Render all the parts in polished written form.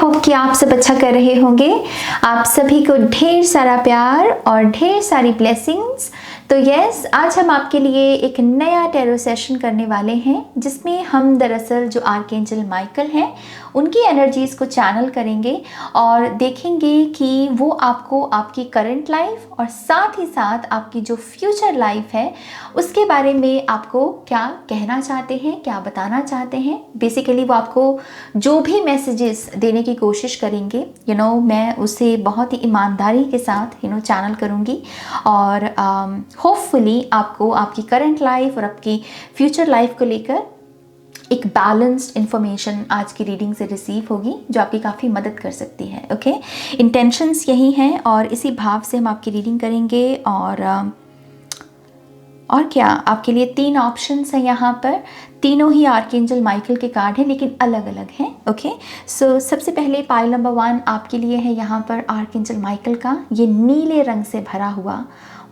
Hope कि आप सब अच्छा कर रहे होंगे। आप सभी को ढेर सारा प्यार और ढेर सारी ब्लेसिंग्स। तो यस, आज हम आपके लिए एक नया टैरो सेशन करने वाले हैं जिसमें हम दरअसल जो आर्कएंजल माइकल हैं उनकी एनर्जीज़ को चैनल करेंगे और देखेंगे कि वो आपको आपकी करंट लाइफ और साथ ही साथ आपकी जो फ्यूचर लाइफ है उसके बारे में आपको क्या कहना चाहते हैं, क्या बताना चाहते हैं। बेसिकली वो आपको जो भी मैसेजेस देने की कोशिश करेंगे मैं उसे बहुत ही ईमानदारी के साथ चैनल करूँगी और होपफुली आपको आपकी करंट लाइफ और आपकी फ्यूचर लाइफ को लेकर एक बैलेंस्ड इन्फॉर्मेशन आज की रीडिंग से रिसीव होगी जो आपकी काफ़ी मदद कर सकती है। ओके, इंटेंशंस यही हैं और इसी भाव से हम आपकी रीडिंग करेंगे। और क्या आपके लिए 3 ऑप्शंस हैं यहाँ पर। तीनों ही आर्कएंजल माइकल के कार्ड हैं लेकिन अलग अलग हैं। ओके, सो सबसे पहले पाइल नंबर 1 आपके लिए है यहाँ पर आर्कएंजल माइकल का। ये नीले रंग से भरा हुआ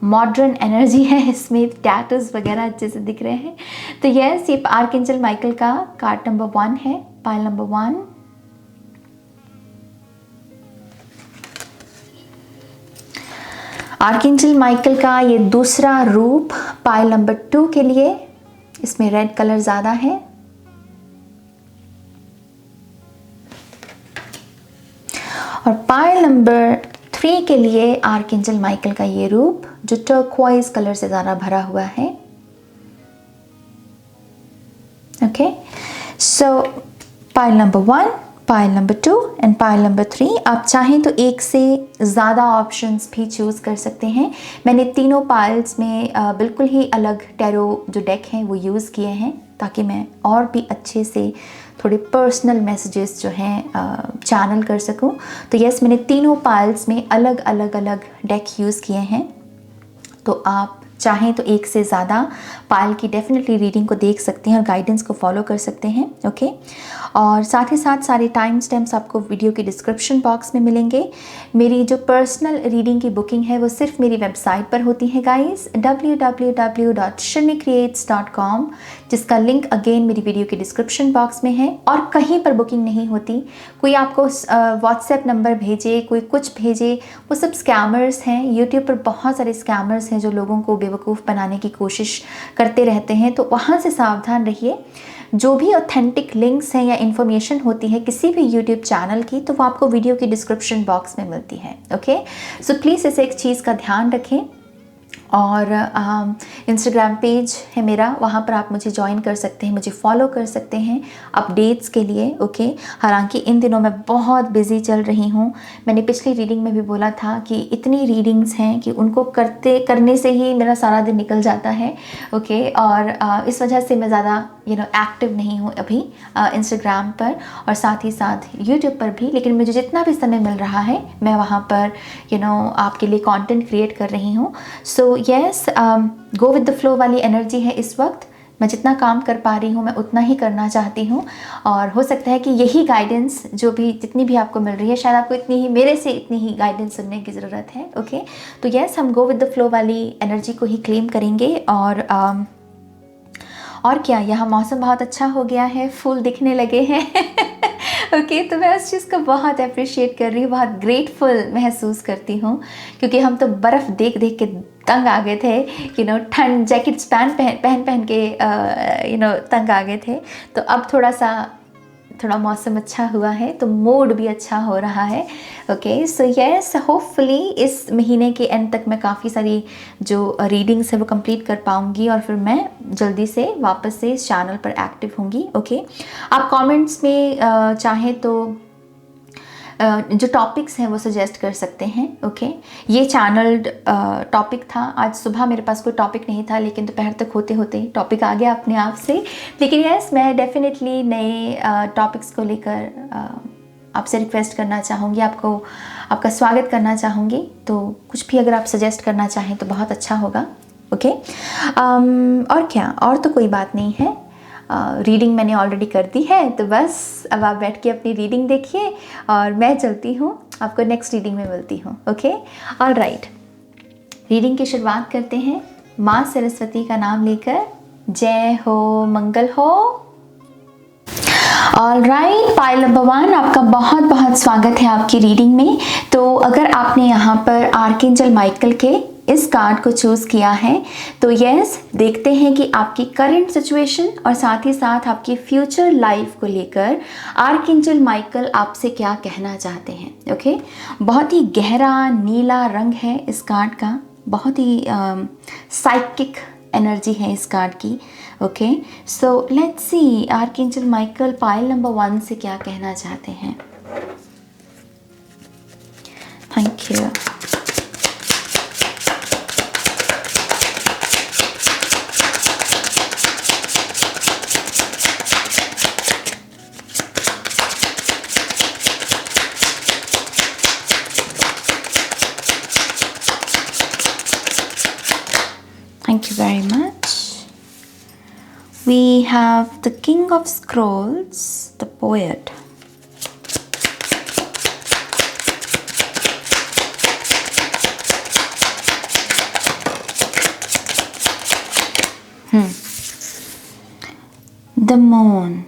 मॉडर्न एनर्जी है, इसमें टैटूज वगैरह अच्छे से दिख रहे हैं। तो यस, ये आर्कएंजल माइकल का कार्ड नंबर 1 है, पाइल नंबर 1। आर्कएंजल माइकल का ये दूसरा रूप पाइल नंबर 2 के लिए, इसमें रेड कलर ज़्यादा है। और पाइल नंबर 3 के लिए आर्कएंजल माइकल का ये रूप जो टर्क्वाइज कलर से ज़्यादा भरा हुआ है। Okay, so pile number 1, pile number 2 and pile number 3। आप चाहें तो एक से ज़्यादा ऑप्शंस भी चूज़ कर सकते हैं। मैंने तीनों पाइल्स में बिल्कुल ही अलग टैरो जो डेक हैं वो यूज़ किए हैं ताकि मैं और भी अच्छे से थोड़े पर्सनल मैसेजेस जो हैं चैनल कर सकूं। तो यस, मैंने तीनों पाइल्स में अलग अलग डेक यूज़ किए हैं। तो आप चाहें तो एक से ज़्यादा पाइल की डेफिनेटली रीडिंग को देख सकते हैं और गाइडेंस को फॉलो कर सकते हैं। ओके, और साथ ही साथ सारे टाइम स्टैम्प्स आपको वीडियो के डिस्क्रिप्शन बॉक्स में मिलेंगे। मेरी जो पर्सनल रीडिंग की बुकिंग है वो सिर्फ मेरी वेबसाइट पर होती है गाइस, www.shirnikreates.com, जिसका लिंक अगेन मेरी वीडियो के डिस्क्रिप्शन बॉक्स में है। और कहीं पर बुकिंग नहीं होती। कोई आपको व्हाट्सएप नंबर भेजे, कोई कुछ भेजे, वो सब स्कैमर्स हैं। यूट्यूब पर बहुत सारे स्कैमर्स हैं जो लोगों को बेवकूफ़ बनाने की कोशिश करते रहते हैं, तो वहाँ से सावधान रहिए। जो भी ऑथेंटिक लिंक्स हैं या इन्फॉर्मेशन होती है किसी भी यूट्यूब चैनल की, तो वो आपको वीडियो की डिस्क्रिप्शन बॉक्स में मिलती है। ओके, सो प्लीज़ इस एक चीज़ का ध्यान रखें। और इंस्टाग्राम पेज है मेरा, वहाँ पर आप मुझे ज्वाइन कर सकते हैं, मुझे फॉलो कर सकते हैं अपडेट्स के लिए। ओके, हालांकि इन दिनों मैं बहुत बिज़ी चल रही हूँ। मैंने पिछली रीडिंग में भी बोला था कि इतनी रीडिंग्स हैं कि उनको करने से ही मेरा सारा दिन निकल जाता है। ओके, और इस वजह से मैं ज़्यादा एक्टिव नहीं हूँ अभी इंस्टाग्राम पर और साथ ही साथ यूट्यूब पर भी। लेकिन मुझे जितना भी समय मिल रहा है मैं वहाँ पर आपके लिए कंटेंट क्रिएट कर रही हूँ। So yes, go with the flow वाली एनर्जी है इस वक्त। मैं जितना काम कर पा रही हूँ मैं उतना ही करना चाहती हूँ और हो सकता है कि यही गाइडेंस जो भी जितनी भी आपको मिल रही है शायद आपको इतनी ही मेरे से इतनी ही गाइडेंस सुनने की ज़रूरत है। ओके, तो यस, हम गो विद द फ्लो वाली एनर्जी को ही क्लेम करेंगे। और क्या, यहाँ मौसम बहुत अच्छा हो गया है, फूल दिखने लगे हैं। ओके, तो मैं उस चीज़ को बहुत अप्रिशिएट कर रही हूँ, बहुत ग्रेटफुल महसूस करती हूँ क्योंकि हम तो बर्फ़ देख देख के तंग आ गए थे। ठंड जैकेट्स पहन के तंग आ गए थे। तो अब थोड़ा मौसम अच्छा हुआ है तो मूड भी अच्छा हो रहा है। ओके, सो यस, होपफुली इस महीने के एंड तक मैं काफ़ी सारी जो रीडिंग्स है वो कंप्लीट कर पाऊँगी और फिर मैं जल्दी से वापस से इस चैनल पर एक्टिव होंगी। ओके, आप कमेंट्स में चाहें तो जो टॉपिक्स हैं वो सजेस्ट कर सकते हैं। ओके, ये चैनल्ड टॉपिक था। आज सुबह मेरे पास कोई टॉपिक नहीं था लेकिन दोपहर तक होते होते टॉपिक आ गया अपने आप से। लेकिन यस, मैं डेफिनेटली नए टॉपिक्स को लेकर आपसे रिक्वेस्ट करना चाहूँगी, आपका स्वागत करना चाहूँगी। तो कुछ भी अगर आप सजेस्ट करना चाहें तो बहुत अच्छा होगा। ओके, और क्या, और तो कोई बात नहीं है। रीडिंग मैंने ऑलरेडी कर दी है तो बस अब आप बैठ के अपनी रीडिंग देखिए और मैं चलती हूँ, आपको नेक्स्ट रीडिंग में मिलती हूँ। ओके, ऑलराइट, रीडिंग की शुरुआत करते हैं माँ सरस्वती का नाम लेकर। जय हो, मंगल हो। ऑलराइट, पाइल नंबर 1, आपका बहुत बहुत स्वागत है आपकी रीडिंग में। तो अगर आपने यहाँ पर आर्कएंजल माइकल के इस कार्ड को चूज़ किया है तो यस, देखते हैं कि आपकी करंट सिचुएशन और साथ ही साथ आपकी फ्यूचर लाइफ को लेकर आर्कएंजल माइकल आपसे क्या कहना चाहते हैं। ओके, बहुत ही गहरा नीला रंग है इस कार्ड का, बहुत ही साइकिक एनर्जी है इस कार्ड की। Okay, so let's see archangel Michael pile number 1 से क्या कहना चाहते हैं। Thank you. Thank you very much. We have the King of Scrolls, the poet. The Moon.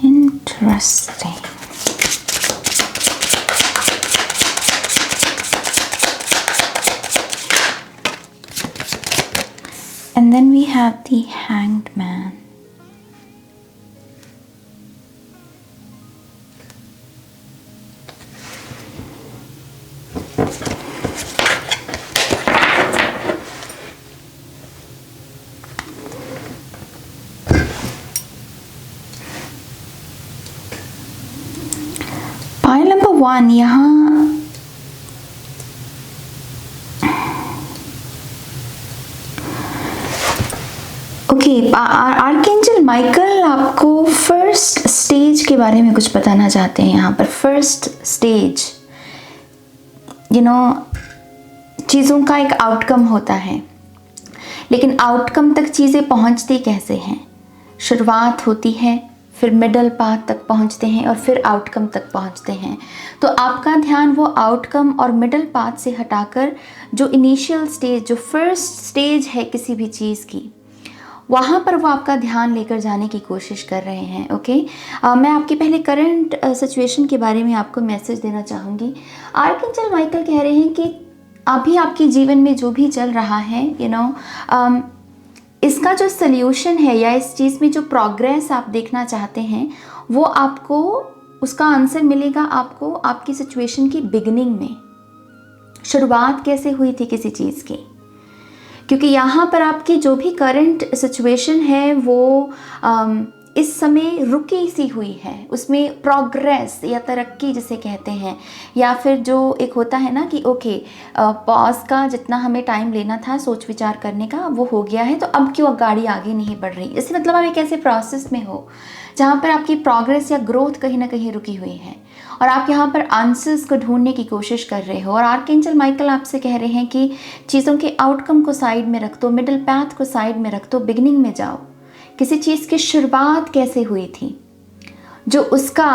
Interesting. And then we have the Hanged Man. Pile number 1 यहाँ archangel Michael आपको first stage के बारे में कुछ बताना चाहते हैं। यहाँ पर फर्स्ट स्टेज, चीज़ों का एक आउटकम होता है, लेकिन आउटकम तक चीज़ें पहुँचती कैसे हैं। शुरुआत होती है, फिर मिडल पाथ तक पहुँचते हैं और फिर आउटकम तक पहुँचते हैं। तो आपका ध्यान वो आउटकम और मिडल पाथ से हटाकर जो इनिशियल स्टेज, जो फर्स्ट स्टेज है किसी भी चीज़ की, वहाँ पर वो आपका ध्यान लेकर जाने की कोशिश कर रहे हैं। ओके, मैं आपके पहले करंट सिचुएशन के बारे में आपको मैसेज देना चाहूँगी। आर्कएंजल माइकल कह रहे हैं कि अभी आपके जीवन में जो भी चल रहा है, इसका जो सल्यूशन है या इस चीज़ में जो प्रोग्रेस आप देखना चाहते हैं, वो आपको उसका आंसर मिलेगा आपको आपकी सिचुएशन की बिगिनिंग में। शुरुआत कैसे हुई थी किसी चीज़ की, क्योंकि यहाँ पर आपकी जो भी करंट सिचुएशन है वो इस समय रुकी सी हुई है, उसमें प्रोग्रेस या तरक्की जिसे कहते हैं, या फिर जो एक होता है ना कि ओके, पॉज का जितना हमें टाइम लेना था सोच विचार करने का वो हो गया है, तो अब क्यों गाड़ी आगे नहीं बढ़ रही। इससे मतलब आप एक ऐसे प्रोसेस में हो जहाँ पर आपकी प्रोग्रेस या ग्रोथ कहीं ना कहीं रुकी हुई है और आप यहाँ पर आंसर्स को ढूंढने की कोशिश कर रहे हो। और आर्कएंजल माइकल आपसे कह रहे हैं कि चीज़ों के आउटकम को साइड में रख दो, मिडिल पाथ को साइड में रख दो, बिगिनिंग में जाओ। किसी चीज़ की शुरुआत कैसे हुई थी, जो उसका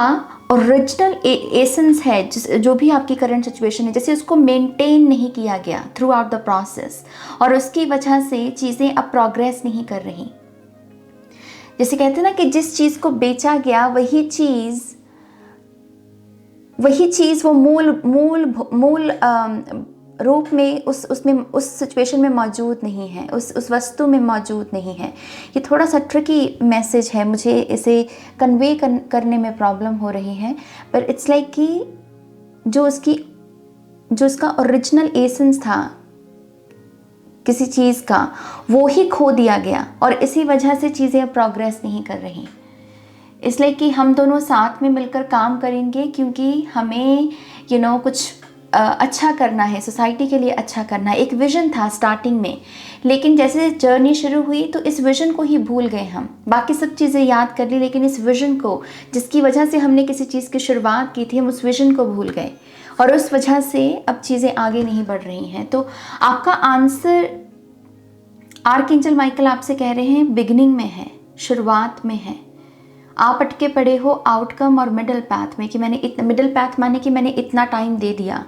ओरिजिनल एसेंस है, जो भी आपकी करंट सिचुएशन है, जैसे उसको मेंटेन नहीं किया गया थ्रू आउट द प्रोसेस और उसकी वजह से चीज़ें अब प्रोग्रेस नहीं कर रही। जैसे कहते हैं ना कि जिस चीज़ को बेचा गया वही चीज़ वो मूल रूप में उस सिचुएशन में मौजूद नहीं है, उस वस्तु में मौजूद नहीं है। ये थोड़ा सा ट्रिकी मैसेज है, मुझे इसे कन्वे करने में प्रॉब्लम हो रही है, पर इट्स लाइक कि जो उसका ओरिजिनल एसेंस था किसी चीज़ का, वो ही खो दिया गया और इसी वजह से चीज़ें अब प्रोग्रेस नहीं कर रही। इसलिए कि हम दोनों साथ में मिलकर काम करेंगे, क्योंकि हमें कुछ अच्छा करना है, सोसाइटी के लिए अच्छा करना है। एक विज़न था स्टार्टिंग में, लेकिन जैसे जर्नी शुरू हुई तो इस विज़न को ही भूल गए हम। बाकी सब चीज़ें याद कर ली, लेकिन इस विज़न को, जिसकी वजह से हमने किसी चीज़ की शुरुआत की थी, हम उस विज़न को भूल गए और उस वजह से अब चीज़ें आगे नहीं बढ़ रही हैं। तो आपका आंसर आर्कएंजल माइकल आपसे कह रहे हैं बिगिनिंग में है, शुरुआत में है। आप अटके पड़े हो आउटकम और मिडिल पाथ में कि मैंने मिडिल पाथ माने कि मैंने इतना टाइम दे दिया,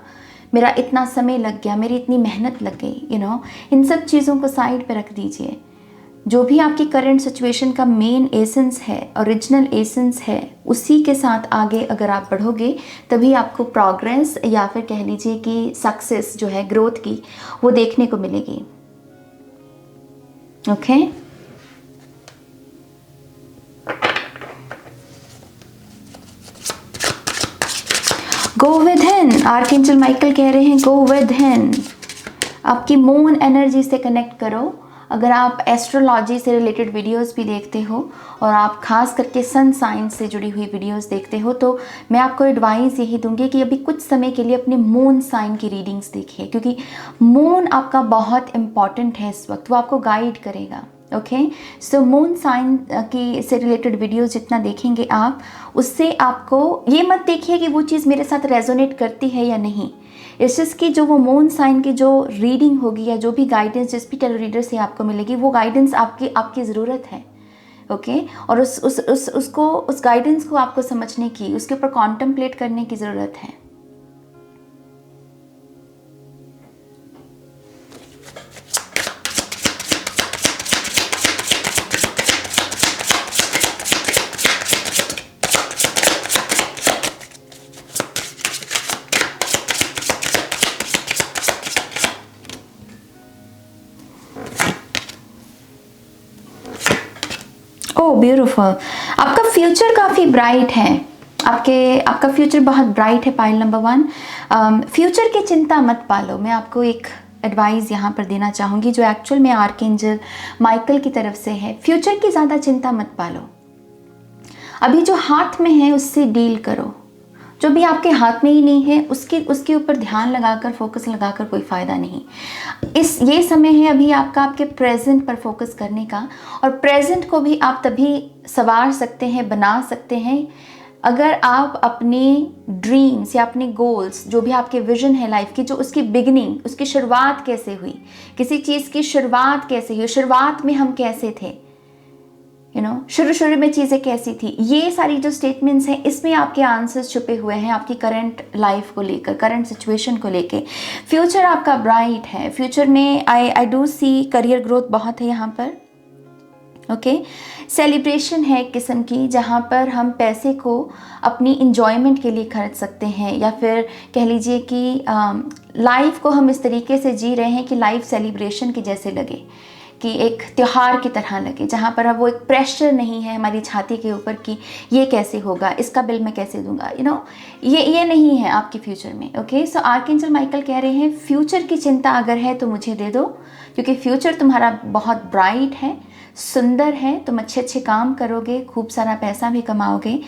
मेरा इतना समय लग गया, मेरी इतनी मेहनत लग गई, इन सब चीज़ों को साइड पे रख दीजिए। जो भी आपकी करंट सिचुएशन का मेन एसेंस है, ओरिजिनल एसेंस है, उसी के साथ आगे अगर आप बढ़ोगे तभी आपको प्रोग्रेस या फिर कह लीजिए कि सक्सेस जो है ग्रोथ की, वो देखने को मिलेगी। ओके गो विद हिन। आर्कएंजल माइकल कह रहे हैं गो विद हिन। आपकी मून एनर्जी से कनेक्ट करो। अगर आप एस्ट्रोलॉजी से रिलेटेड वीडियोस भी देखते हो और आप खास करके सन साइंस से जुड़ी हुई वीडियोस देखते हो, तो मैं आपको एडवाइस यही दूंगी कि अभी कुछ समय के लिए अपने मून साइन की रीडिंग्स देखिए, क्योंकि मून आपका बहुत इम्पॉर्टेंट है इस वक्त, वो आपको गाइड करेगा। ओके सो मून साइन की से रिलेटेड वीडियोस जितना देखेंगे आप, उससे आपको ये मत देखिए कि वो चीज़ मेरे साथ रेजोनेट करती है या नहीं। इट्स जस्ट कि जो वो मून साइन की जो रीडिंग होगी या जो भी गाइडेंस जिस भी टैरो रीडर से आपको मिलेगी, वो गाइडेंस आपकी ज़रूरत है। ओके और उस गाइडेंस को आपको समझने की, उसके ऊपर कॉन्टम्पलेट करने की ज़रूरत है। Oh beautiful. आपका फ्यूचर काफ़ी ब्राइट है। आपका फ्यूचर बहुत ब्राइट है पाइल नंबर 1। फ्यूचर की चिंता मत पालो। मैं आपको एक एडवाइस यहाँ पर देना चाहूँगी जो एक्चुअल में आर्कएंजल माइकल की तरफ से है। फ्यूचर की ज़्यादा चिंता मत पालो। अभी जो हाथ में है उससे डील करो। जो भी आपके हाथ में ही नहीं है उसके ऊपर ध्यान लगाकर, फोकस लगाकर कोई फ़ायदा नहीं। ये समय है अभी आपका आपके प्रेजेंट पर फोकस करने का, और प्रेजेंट को भी आप तभी संवार सकते हैं, बना सकते हैं, अगर आप अपनी ड्रीम्स या अपने गोल्स, जो भी आपके विजन है लाइफ की, जो उसकी बिगिनिंग, उसकी शुरुआत कैसे हुई, किसी चीज़ की शुरुआत कैसे हुई, शुरुआत में हम कैसे थे, शुरू में चीज़ें कैसी थी, ये सारी जो स्टेटमेंट्स हैं, इसमें आपके आंसर्स छुपे हुए हैं आपकी करंट लाइफ को लेकर, करंट सिचुएशन को लेकर। फ्यूचर आपका ब्राइट है। फ्यूचर में I do see career growth बहुत है यहाँ पर। ओके सेलिब्रेशन है एक किस्म की, जहाँ पर हम पैसे को अपनी इंजॉयमेंट के लिए खर्च सकते हैं, या फिर कह लीजिए कि लाइफ को हम इस तरीके से जी रहे हैं कि लाइफ सेलिब्रेशन की जैसे लगे, कि एक त्यौहार की तरह लगे, जहाँ पर अब वो एक प्रेशर नहीं है हमारी छाती के ऊपर कि ये कैसे होगा, इसका बिल मैं कैसे दूंगा, ये नहीं है आपके फ्यूचर में। ओके सो आर्कएंजल माइकल कह रहे हैं फ्यूचर की चिंता अगर है तो मुझे दे दो, क्योंकि फ्यूचर तुम्हारा बहुत ब्राइट है, सुंदर है, तुम अच्छे काम करोगे, खूब सारा पैसा भी कमाओगे,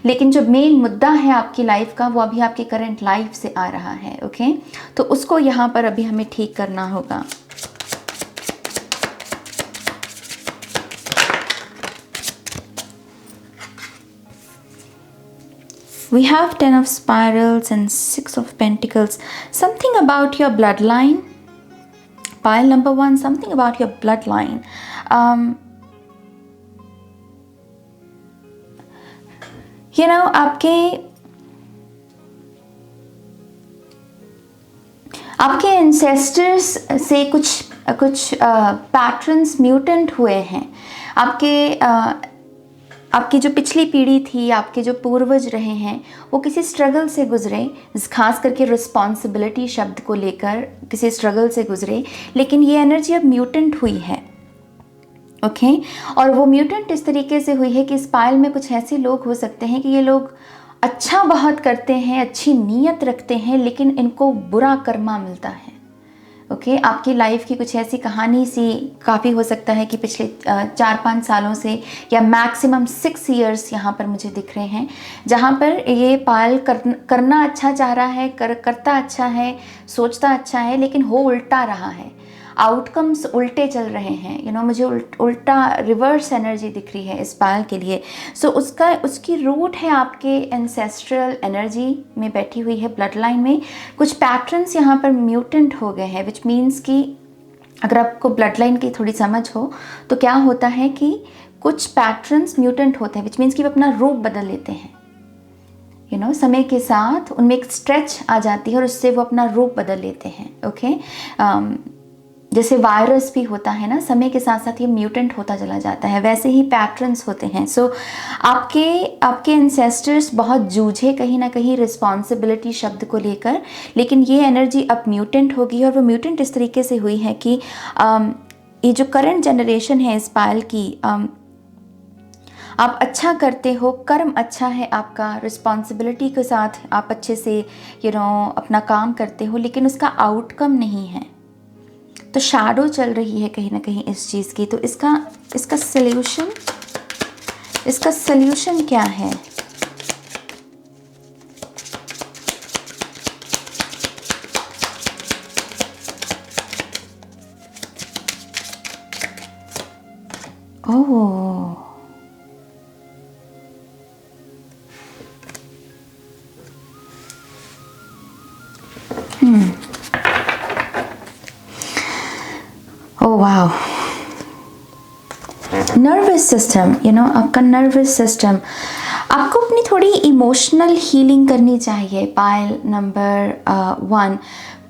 लेकिन जो मेन मुद्दा है आपकी लाइफ का वो अभी आपकी करंट लाइफ से आ रहा है। ओके तो उसको यहाँ पर अभी हमें ठीक करना होगा। We have 10 of Spirals and 6 of Pentacles. Something about your bloodline. Pile number 1, something about your bloodline. आपके एंसेस्टर्स से कुछ पैटर्न्स म्यूटेंट हुए हैं। आपकी जो पिछली पीढ़ी थी, आपके जो पूर्वज रहे हैं, वो किसी स्ट्रगल से गुजरे, खास करके रिस्पॉन्सिबिलिटी शब्द को लेकर किसी स्ट्रगल से गुजरे, लेकिन ये एनर्जी अब म्यूटेंट हुई है। ओके और वो म्यूटेंट इस तरीके से हुई है कि इस पाइल में कुछ ऐसे लोग हो सकते हैं कि ये लोग अच्छा बहुत करते हैं, अच्छी नीयत रखते हैं, लेकिन इनको बुरा कर्मा मिलता है। ओके आपकी लाइफ की कुछ ऐसी कहानी सी काफ़ी हो सकता है कि पिछले 4-5 सालों से या मैक्सिमम 6 ईयर्स यहाँ पर मुझे दिख रहे हैं, जहाँ पर ये पाल करना अच्छा चाह रहा है, करता अच्छा है, सोचता अच्छा है, लेकिन हो उल्टा रहा है, आउटकम्स उल्टे चल रहे हैं। मुझे उल्टा रिवर्स एनर्जी दिख रही है इस पाल के लिए। सो उसकी रूट है आपके एंसेस्ट्रल एनर्जी में बैठी हुई है, ब्लड लाइन में। कुछ पैटर्न्स यहाँ पर म्यूटेंट हो गए हैं, विच मीन्स कि अगर आपको ब्लड लाइन की थोड़ी समझ हो तो क्या होता है कि कुछ पैटर्न्स म्यूटेंट होते हैं, विच मीन्स कि वो अपना रूप बदल लेते हैं। समय के साथ उनमें एक स्ट्रेच आ जाती है और उससे वो अपना रूप बदल लेते हैं। ओके, जैसे वायरस भी होता है ना, समय के साथ साथ ये म्यूटेंट होता चला जाता है, वैसे ही पैटर्न्स होते हैं। सो आपके एंसेस्टर्स बहुत जूझे कहीं ना कहीं रिस्पॉन्सिबिलिटी शब्द को लेकर, लेकिन ये एनर्जी अब म्यूटेंट होगी, और वो म्यूटेंट इस तरीके से हुई है कि ये जो करंट जनरेशन है इस पायल की, आप अच्छा करते हो, कर्म अच्छा है आपका, रिस्पॉन्सिबिलिटी के साथ आप अच्छे से अपना काम करते हो, लेकिन उसका आउटकम नहीं है, तो शैडो चल रही है कहीं ना कहीं इस चीज़ की। तो इसका सल्यूशन क्या है? ओह, ओह वाओ, नर्वस सिस्टम, आपका नर्वस सिस्टम, आपको अपनी थोड़ी इमोशनल हीलिंग करनी चाहिए। पायल नंबर 1,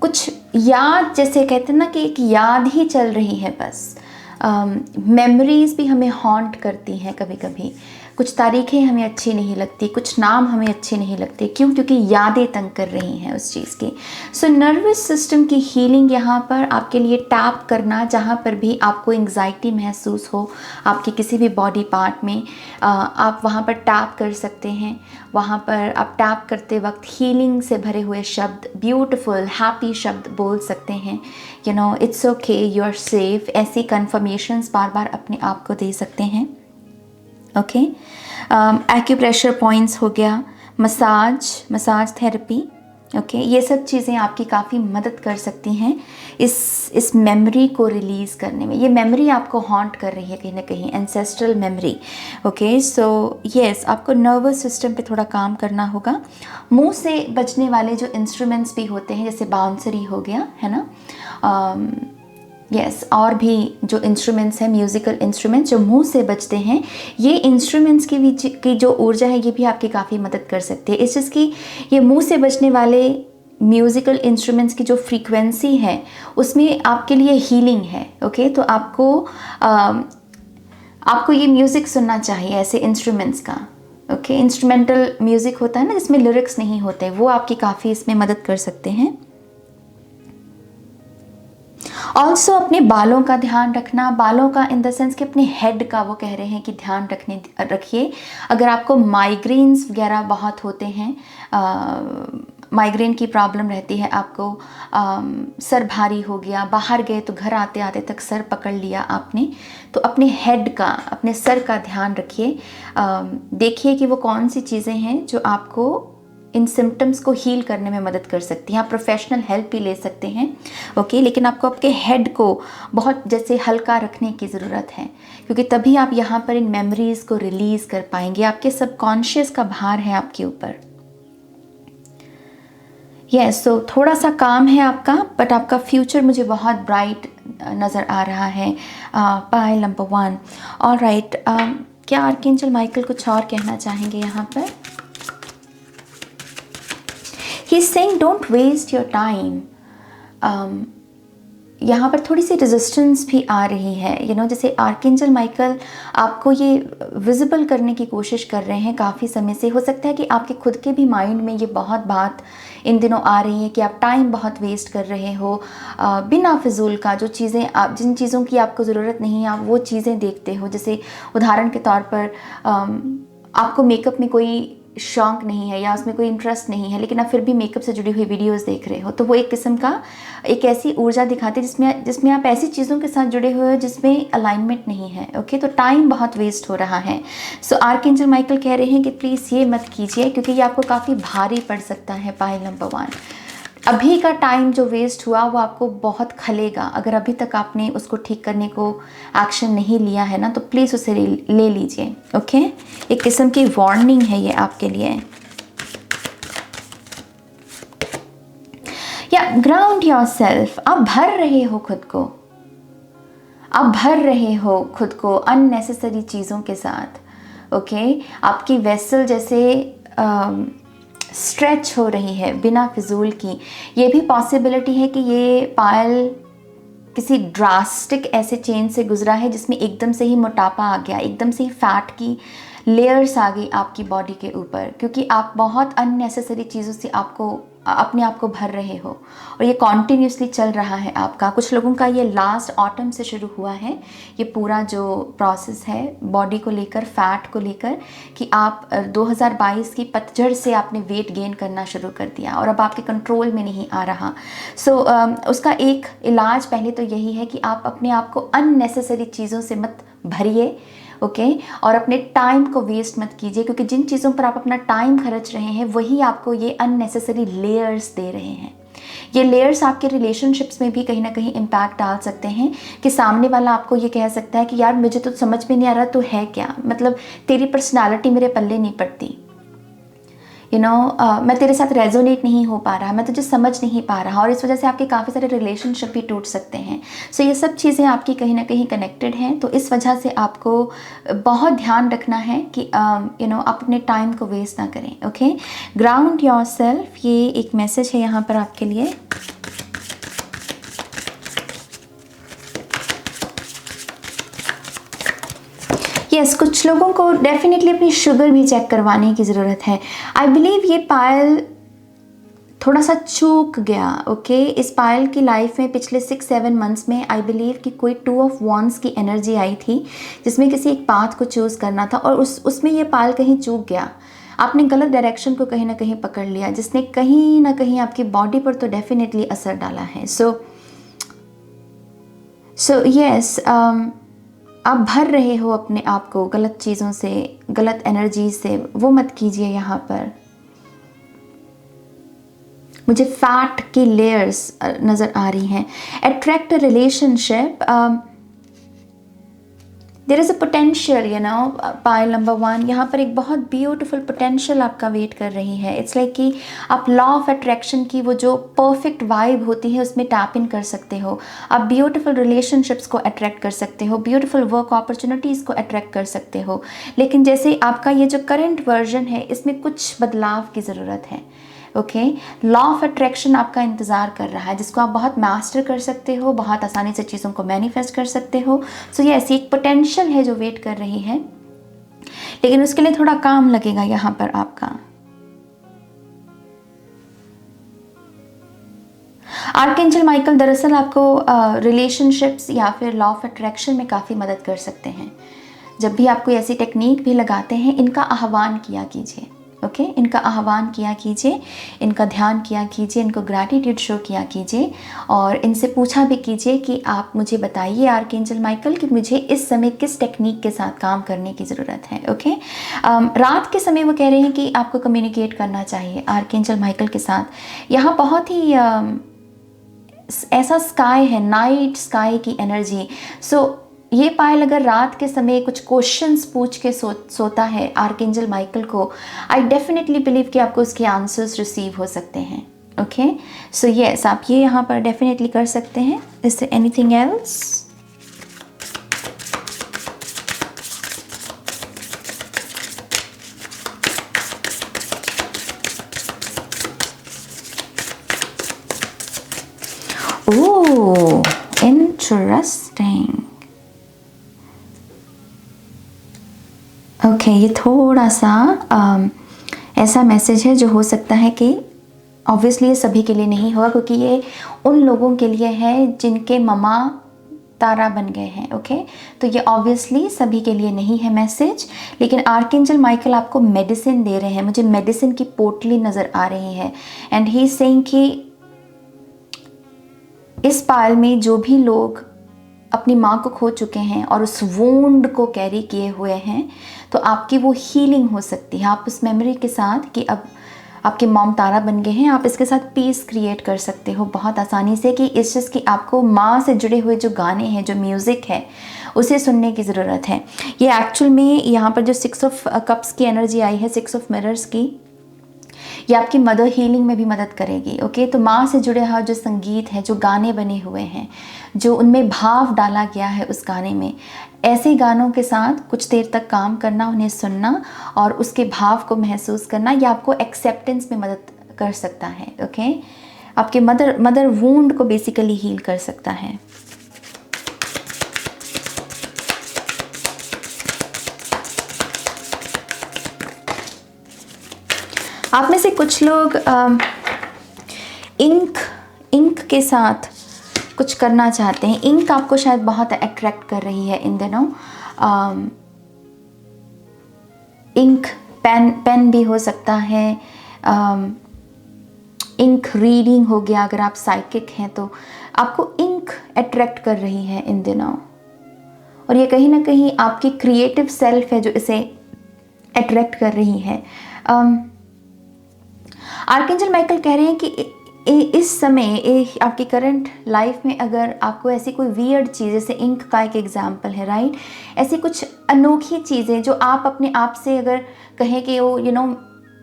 कुछ याद, जैसे कहते हैं ना कि एक याद ही चल रही है बस। मेमोरीज भी हमें हॉन्ट करती हैं कभी कभी, कुछ तारीखें हमें अच्छी नहीं लगती, कुछ नाम हमें अच्छे नहीं लगते, क्यों? क्योंकि यादें तंग कर रही हैं उस चीज़ की। सो नर्वस सिस्टम की हीलिंग यहाँ पर आपके लिए टैप करना, जहाँ पर भी आपको एंग्जाइटी महसूस हो आपके किसी भी बॉडी पार्ट में, आप वहाँ पर टैप कर सकते हैं। वहाँ पर आप टैप करते वक्त हीलिंग से भरे हुए शब्द, ब्यूटिफुल हैप्पी शब्द बोल सकते हैं। It's okay, you are safe, ऐसी कन्फर्मेशंस बार बार अपने आप को दे सकते हैं। ओके, एक्यूप्रेशर पॉइंट्स हो गया, मसाज थेरेपी, ओके, ये सब चीज़ें आपकी काफ़ी मदद कर सकती हैं इस मेमोरी को रिलीज़ करने में। ये मेमोरी आपको हॉन्ट कर रही है कहीं ना कहीं, ancestral memory. Okay, so yes, आपको नर्वस सिस्टम पे थोड़ा काम करना होगा। मुंह से बजने वाले जो इंस्ट्रूमेंट्स भी होते हैं, जैसे बांसुरी हो गया, है ना, यस, और भी जो इंस्ट्रूमेंट्स हैं, म्यूज़िकल इंस्ट्रूमेंट्स जो मुंह से बजते हैं, ये इंस्ट्रूमेंट्स की जो ऊर्जा है ये भी आपकी काफ़ी मदद कर सकती है। इस चीज़ की, ये मुंह से बजने वाले म्यूज़िकल इंस्ट्रूमेंट्स की जो फ्रीक्वेंसी है उसमें आपके लिए हीलिंग है। ओके, तो आपको ये म्यूज़िक सुनना चाहिए, ऐसे इंस्ट्रूमेंट्स का। ओके, इंस्ट्रूमेंटल म्यूज़िक होता है ना जिसमें लिरिक्स नहीं होते, वो आपकी काफ़ी इसमें मदद कर सकते हैं। ऑल्सो अपने बालों का ध्यान रखना, बालों का इन द सेंस कि अपने हेड का, वो कह रहे हैं कि ध्यान रखिए। अगर आपको माइग्रेन्स वगैरह बहुत होते हैं, माइग्रेन की प्रॉब्लम रहती है आपको, सर भारी हो गया, बाहर गए तो घर आते आते तक सर पकड़ लिया आपने, तो अपने हेड का, अपने सर का ध्यान रखिए। देखिए कि वो कौन सी चीज़ें हैं जो आपको इन सिम्टम्स को हील करने में मदद कर सकती हैं। आप प्रोफेशनल हेल्प भी ले सकते हैं। ओके, लेकिन आपको आपके हेड को बहुत जैसे हल्का रखने की ज़रूरत है, क्योंकि तभी आप यहाँ पर इन मेमोरीज़ को रिलीज़ कर पाएंगे। आपके सबकॉन्शियस का भार है आपके ऊपर। यस, सो थोड़ा सा काम है आपका, बट आपका फ्यूचर मुझे बहुत ब्राइट नज़र आ रहा है। पायल नंबर 1। ऑलराइट, क्या आर्कएंजल माइकल कुछ और कहना चाहेंगे यहाँ पर? He's saying don't waste your time. यहाँ पर थोड़ी सी रेजिस्टेंस भी आ रही है, जैसे आर्कएंजल माइकल आपको ये विजिबल करने की कोशिश कर रहे हैं काफ़ी समय से। हो सकता है कि आपके खुद के भी माइंड में ये बहुत बात इन दिनों आ रही है कि आप टाइम बहुत वेस्ट कर रहे हो, बिना फिजूल का, जो चीज़ें आप, जिन चीज़ों की आपको ज़रूरत नहीं है, आप वो चीज़ें देखते हो। जैसे उदाहरण के तौर पर आपको मेकअप में कोई शौक नहीं है या उसमें कोई इंटरेस्ट नहीं है, लेकिन आप फिर भी मेकअप से जुड़ी हुई वीडियोस देख रहे हो, तो वो एक किस्म का एक ऐसी ऊर्जा दिखाती है जिसमें आप ऐसी चीज़ों के साथ जुड़े हुए हो जिसमें अलाइनमेंट नहीं है। ओके, तो टाइम बहुत वेस्ट हो रहा है। सो आर्कएंजल माइकल कह रहे हैं कि प्लीज़ ये मत कीजिए, क्योंकि ये आपको काफ़ी भारी पड़ सकता है। पायल नंबर 1, अभी का टाइम जो वेस्ट हुआ वो आपको बहुत खलेगा। अगर अभी तक आपने उसको ठीक करने को एक्शन नहीं लिया है ना, तो प्लीज़ उसे ले लीजिए। ओके, एक किस्म की वार्निंग है ये आपके लिए। या ग्राउंड योरसेल्फ, आप भर रहे हो खुद को, आप भर रहे हो खुद को अननेसेसरी चीज़ों के साथ। ओके, आपकी वेसल जैसे स्ट्रेच हो रही है बिना फिजूल की। ये भी पॉसिबिलिटी है कि ये पायल किसी ड्रास्टिक ऐसे चेंज से गुजरा है जिसमें एकदम से ही मोटापा आ गया, एकदम से ही फैट की लेयर्स आ गई आपकी बॉडी के ऊपर, क्योंकि आप बहुत अननेसेसरी चीज़ों से अपने आप को भर रहे हो और ये कॉन्टीन्यूसली चल रहा है आपका। कुछ लोगों का ये लास्ट ऑटम से शुरू हुआ है, ये पूरा जो प्रोसेस है बॉडी को लेकर, फैट को लेकर, कि आप 2022 की पतझड़ से आपने वेट गेन करना शुरू कर दिया और अब आपके कंट्रोल में नहीं आ रहा। उसका एक इलाज पहले तो यही है कि आप अपने आप को अननेसेसरी चीज़ों से मत भरिए, ओके और अपने टाइम को वेस्ट मत कीजिए, क्योंकि जिन चीज़ों पर आप अपना टाइम खर्च रहे हैं वही आपको ये अननेसेसरी लेयर्स दे रहे हैं। ये लेयर्स आपके रिलेशनशिप्स में भी कहीं ना कहीं इम्पैक्ट डाल सकते हैं कि सामने वाला आपको ये कह सकता है कि यार मुझे तो समझ में नहीं आ रहा तो है क्या, मतलब तेरी पर्सनालिटी मेरे पल्ले नहीं पड़ती, मैं तेरे साथ रेजोनेट नहीं हो पा रहा, मैं तुझे समझ नहीं पा रहा, और इस वजह से आपके काफ़ी सारे रिलेशनशिप भी टूट सकते हैं। सो ये सब चीज़ें आपकी कहीं ना कहीं कनेक्टेड हैं, तो इस वजह से आपको बहुत ध्यान रखना है कि आप अपने टाइम को वेस्ट ना करें। ओके, ग्राउंड योरसेल्फ, ये एक मैसेज है यहाँ पर आपके लिए। यस, कुछ लोगों को डेफिनेटली अपनी शुगर भी चेक करवाने की ज़रूरत है। आई बिलीव ये पायल थोड़ा सा चूक गया, ओके इस पायल की लाइफ में पिछले 6-7 मंथ्स में आई बिलीव कि कोई 2 ऑफ वॉन्ड्स की एनर्जी आई थी, जिसमें किसी एक पाथ को चूज़ करना था और उसमें ये पायल कहीं चूक गया। आपने गलत डायरेक्शन को कहीं ना कहीं पकड़ लिया, जिसने कहीं ना कहीं आपकी बॉडी पर तो डेफिनेटली असर डाला है। सो यस, आप भर रहे हो अपने आप को गलत चीज़ों से, गलत एनर्जी से, वो मत कीजिए। यहाँ पर मुझे फैट की लेयर्स नज़र आ रही हैं। Attract a relationship, there is a potential, pile number 1, यहाँ पर एक बहुत ब्यूटीफुल पोटेंशियल आपका वेट कर रही है। इट्स लाइक कि आप लॉ ऑफ अट्रैक्शन की वो जो परफेक्ट वाइब होती है उसमें टैप इन कर सकते हो। आप ब्यूटीफुल रिलेशनशिप्स को अट्रैक्ट कर सकते हो, ब्यूटीफुल वर्क अपॉर्चुनिटीज़ को अट्रैक्ट कर सकते हो, लेकिन जैसे आपका ये जो करंट वर्जन है इसमें कुछ बदलाव की ज़रूरत है। ओके, लॉ ऑफ अट्रैक्शन आपका इंतज़ार कर रहा है, जिसको आप बहुत मास्टर कर सकते हो, बहुत आसानी से चीज़ों को मैनिफेस्ट कर सकते हो। सो ये ऐसी एक पोटेंशियल है जो वेट कर रही है, लेकिन उसके लिए थोड़ा काम लगेगा यहाँ पर आपका। आर्कएंजल माइकल दरअसल आपको रिलेशनशिप्स या फिर लॉ ऑफ अट्रैक्शन में काफ़ी मदद कर सकते हैं। जब भी आप कोई ऐसी टेक्निक भी लगाते हैं, इनका आह्वान किया कीजिए। ओके, इनका आह्वान किया कीजिए, इनका ध्यान किया कीजिए, इनको ग्रैटिट्यूड शो किया कीजिए और इनसे पूछा भी कीजिए कि आप मुझे बताइए आर्कएंजल माइकल कि मुझे इस समय किस टेक्निक के साथ काम करने की ज़रूरत है। ओके, रात के समय वो कह रहे हैं कि आपको कम्युनिकेट करना चाहिए आर्कएंजल माइकल के साथ। यहाँ बहुत ही ऐसा स्काई है, नाइट स्काई की एनर्जी। सो ये पायल अगर रात के समय कुछ क्वेश्चंस पूछ के सोता है आर्कएंजल माइकल को, आई डेफिनेटली बिलीव कि आपको उसके आंसर्स रिसीव हो सकते हैं। ओके, सो यस, आप ये यहाँ पर डेफिनेटली कर सकते हैं। Is there anything else? Oh, interesting. Okay, ये थोड़ा सा ऐसा मैसेज है जो हो सकता है कि ऑब्वियसली ये सभी के लिए नहीं होगा, क्योंकि ये उन लोगों के लिए है जिनके ममा तारा बन गए हैं। ओके, तो ये ऑब्वियसली सभी के लिए नहीं है मैसेज, लेकिन आर्कएंजल माइकल आपको मेडिसिन दे रहे हैं। मुझे मेडिसिन की पोटली नज़र आ रही है एंड ही इज सेइंग कि इस पायल में जो भी लोग अपनी माँ को खो चुके हैं और उस वोंड को कैरी किए हुए हैं, तो आपकी वो हीलिंग हो सकती है। आप उस मेमोरी के साथ कि अब आपके मॉम तारा बन गए हैं, आप इसके साथ पीस क्रिएट कर सकते हो बहुत आसानी से। कि इस चीज़ की आपको माँ से जुड़े हुए जो गाने हैं, जो म्यूज़िक है, उसे सुनने की ज़रूरत है। ये एक्चुअल में यहाँ पर जो 6 ऑफ कप्स की एनर्जी आई है, 6 ऑफ मिरर्स की, ये आपकी मदर हीलिंग में भी मदद करेगी। ओके, तो माँ से जुड़े हुआ जो संगीत है, जो गाने बने हुए हैं, जो उनमें भाव डाला गया है उस गाने में, ऐसे गानों के साथ कुछ देर तक काम करना, उन्हें सुनना और उसके भाव को महसूस करना, ये आपको एक्सेप्टेंस में मदद कर सकता है। ओके, आपके मदर वूंड को बेसिकली हील कर सकता है। आप में से कुछ लोग इंक के साथ कुछ करना चाहते हैं। इंक आपको शायद बहुत अट्रैक्ट कर रही है इन दिनों। इंक पेन भी हो सकता है, इंक रीडिंग हो गया। अगर आप साइकिक हैं तो आपको इंक अट्रैक्ट कर रही है इन दिनों, और ये कहीं ना कहीं आपकी क्रिएटिव सेल्फ है जो इसे अट्रैक्ट कर रही है। आर्कएंजल माइकल कह रहे हैं कि इस समय आपकी करंट लाइफ में अगर आपको ऐसी कोई वियर्ड चीज़, जैसे इंक का एक एग्जाम्पल है, राइट, ऐसी कुछ अनोखी चीज़ें जो आप अपने आप से अगर कहें कि वो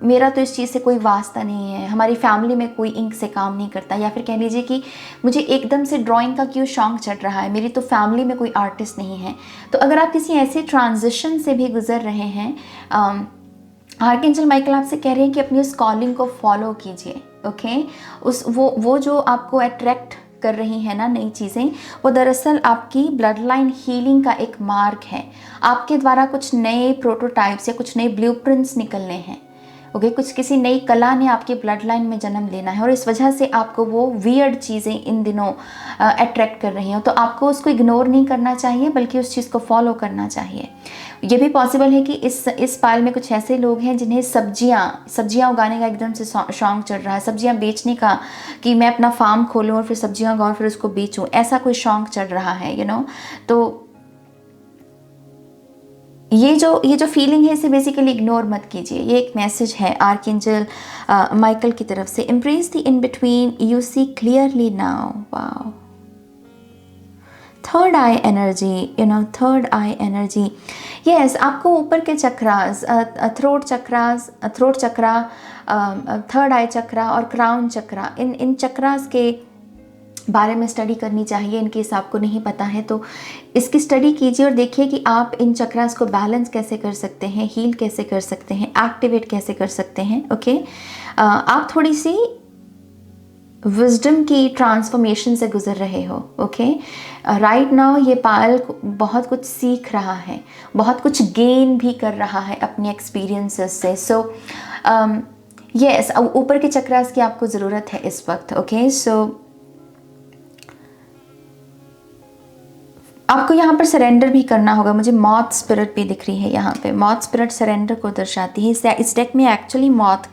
मेरा तो इस चीज़ से कोई वास्ता नहीं है, हमारी फैमिली में कोई इंक से काम नहीं करता, या फिर कह लीजिए कि मुझे एकदम से ड्राइंग का क्यों शौक चढ़ रहा है, मेरी तो फैमिली में कोई आर्टिस्ट नहीं है। तो अगर आप किसी ऐसे ट्रांजिशन से भी गुजर रहे हैं, आर्कएंजल माइकल आपसे कह रहे हैं कि अपनी उस कॉलिंग को फॉलो कीजिए। ओके, वो जो आपको अट्रैक्ट कर रही है ना नई चीज़ें, वो दरअसल आपकी ब्लड लाइन हीलिंग का एक मार्ग है। आपके द्वारा कुछ नए प्रोटोटाइप्स या कुछ नए ब्लूप्रिंट्स निकलने हैं। ओके, कुछ किसी नई कला ने आपके ब्लड लाइन में जन्म लेना है, और इस वजह से आपको वो वियर्ड चीज़ें इन दिनों अट्रैक्ट कर रही हैं। तो आपको उसको इग्नोर नहीं करना चाहिए, बल्कि उस चीज़ को फॉलो करना चाहिए। ये भी पॉसिबल है कि इस पाल में कुछ ऐसे लोग हैं जिन्हें सब्जियां उगाने का एकदम से शौक चढ़ रहा है, सब्जियां बेचने का, कि मैं अपना फार्म खोलूँ और फिर सब्जियां उगाऊँ फिर उसको बेचूँ, ऐसा कोई शौक चढ़ रहा है। तो ये जो फीलिंग है इसे बेसिकली इग्नोर मत कीजिए। ये एक मैसेज है आर्कएंजल माइकल की तरफ से। Embrace the in between, you see clearly now. Wow, third I energy, third I energy. Yes, आपको ऊपर के चक्रास, थ्रोट चक्रा, थर्ड आई चक्रा और क्राउन चक्रा, इन चक्रास के बारे में स्टडी करनी चाहिए। इन केस आपको नहीं पता है तो इसकी स्टडी कीजिए और देखिए कि आप इन चक्रास को बैलेंस कैसे कर सकते हैं, हील कैसे कर सकते हैं, एक्टिवेट कैसे कर सकते हैं। ओके, आप थोड़ी सी विजडम की ट्रांसफॉर्मेशन से गुजर रहे हो। ओके, राइट नाउ ये पाल बहुत कुछ सीख रहा है, बहुत कुछ गेन भी कर रहा है अपने एक्सपीरियंसेस से। सो यस, ऊपर के चक्रास की आपको ज़रूरत है इस वक्त। ओके, सो आपको यहाँ पर सरेंडर भी करना होगा। मुझे मौत स्पिरिट भी दिख रही है यहाँ पे। मौत स्पिरिट सरेंडर को दर्शाती है। इस डेक में एक्चुअली मौत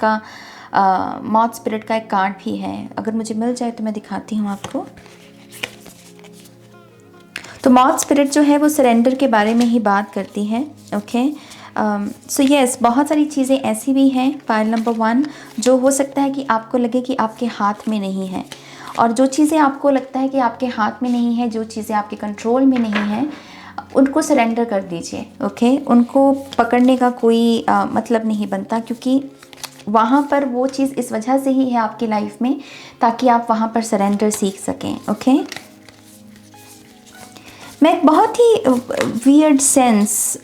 स्पिरिट का एक कार्ड भी है। अगर मुझे मिल जाए तो मैं दिखाती हूँ आपको। तो मौत स्पिरिट जो है वो सरेंडर के बारे में ही बात करती है। ओके, सो यस, बहुत सारी चीज़ें ऐसी भी हैं पाइल नंबर 1 जो हो सकता है कि आपको लगे कि आपके हाथ में नहीं है, और जो चीज़ें आपको लगता है कि आपके हाथ में नहीं है, जो चीज़ें आपके कंट्रोल में नहीं है, उनको सरेंडर कर दीजिए। ओके, उनको पकड़ने का कोई मतलब नहीं बनता, क्योंकि वहाँ पर वो चीज़ इस वजह से ही है आपकी लाइफ में ताकि आप वहाँ पर सरेंडर सीख सकें। ओके, मैं एक बहुत ही वियर्ड सेंस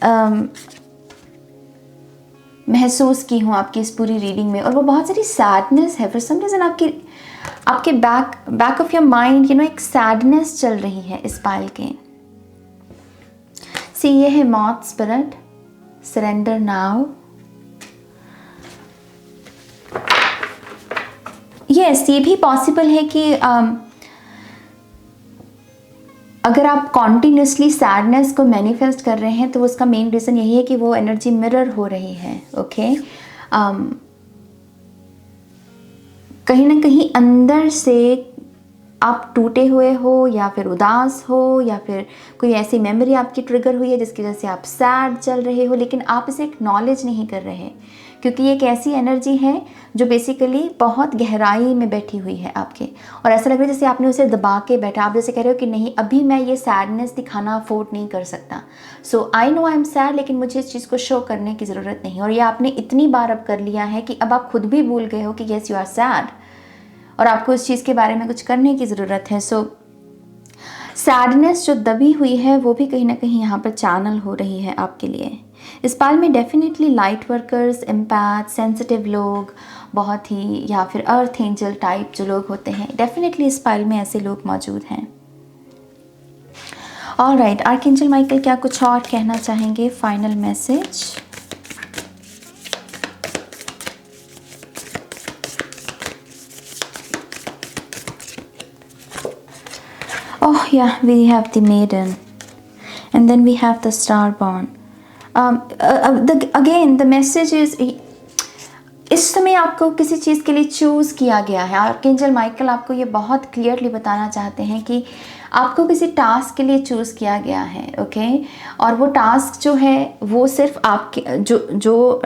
महसूस की हूँ आपकी इस पूरी रीडिंग में, और वो बहुत सारी सैडनेस है। फॉर सम रीज़न आपके बैक ऑफ योर माइंड एक सैडनेस चल रही है इस पाइल के। सी, ये है मौत स्पिरिट, सरेंडर नाउ। यस, ये भी पॉसिबल है कि अगर आप कॉन्टिन्यूसली सैडनेस को मैनिफेस्ट कर रहे हैं तो उसका मेन रीज़न यही है कि वो एनर्जी मिरर हो रही है। ओके, कहीं ना कहीं अंदर से आप टूटे हुए हो, या फिर उदास हो, या फिर कोई ऐसी मेमोरी आपकी ट्रिगर हुई है जिसकी वजह से आप सैड चल रहे हो, लेकिन आप इसे एक्नॉलेज नहीं कर रहे, क्योंकि ये एक ऐसी एनर्जी है जो बेसिकली बहुत गहराई में बैठी हुई है आपके, और ऐसा लग रहा है जैसे आपने उसे दबा के बैठा। आप जैसे कह रहे हो कि नहीं, अभी मैं ये सैडनेस दिखाना अफोर्ड नहीं कर सकता। So I know I am sad, लेकिन मुझे इस चीज़ को शो करने की ज़रूरत नहीं। और ये आपने इतनी बार अब कर लिया है कि अब आप खुद भी भूल गए हो कि येस यू आर सैड, और आपको इस चीज़ के बारे में कुछ करने की ज़रूरत है। सो सैडनेस जो दबी हुई है वो भी कहीं ना कहीं यहाँ पर चैनल हो रही है आपके लिए। इस पाल में definitely light workers, empath, sensitive लोग, बहुत ही, या फिर अर्थ एंजल टाइप जो लोग होते हैं, डेफिनेटली इस पाल में ऐसे लोग मौजूद हैं। ऑलराइट, आर्कएंजल माइकल क्या कुछ और कहना चाहेंगे? Final message. Oh yeah, we have the maiden, and then we have the star born. Again the message is, इस समय आपको किसी चीज़ के लिए चूज़ किया गया है। आर्कएंजल माइकल आपको ये बहुत क्लियरली बताना चाहते हैं कि आपको किसी टास्क के लिए चूज़ किया गया है, ओके। और वो टास्क जो है वो सिर्फ आपके जो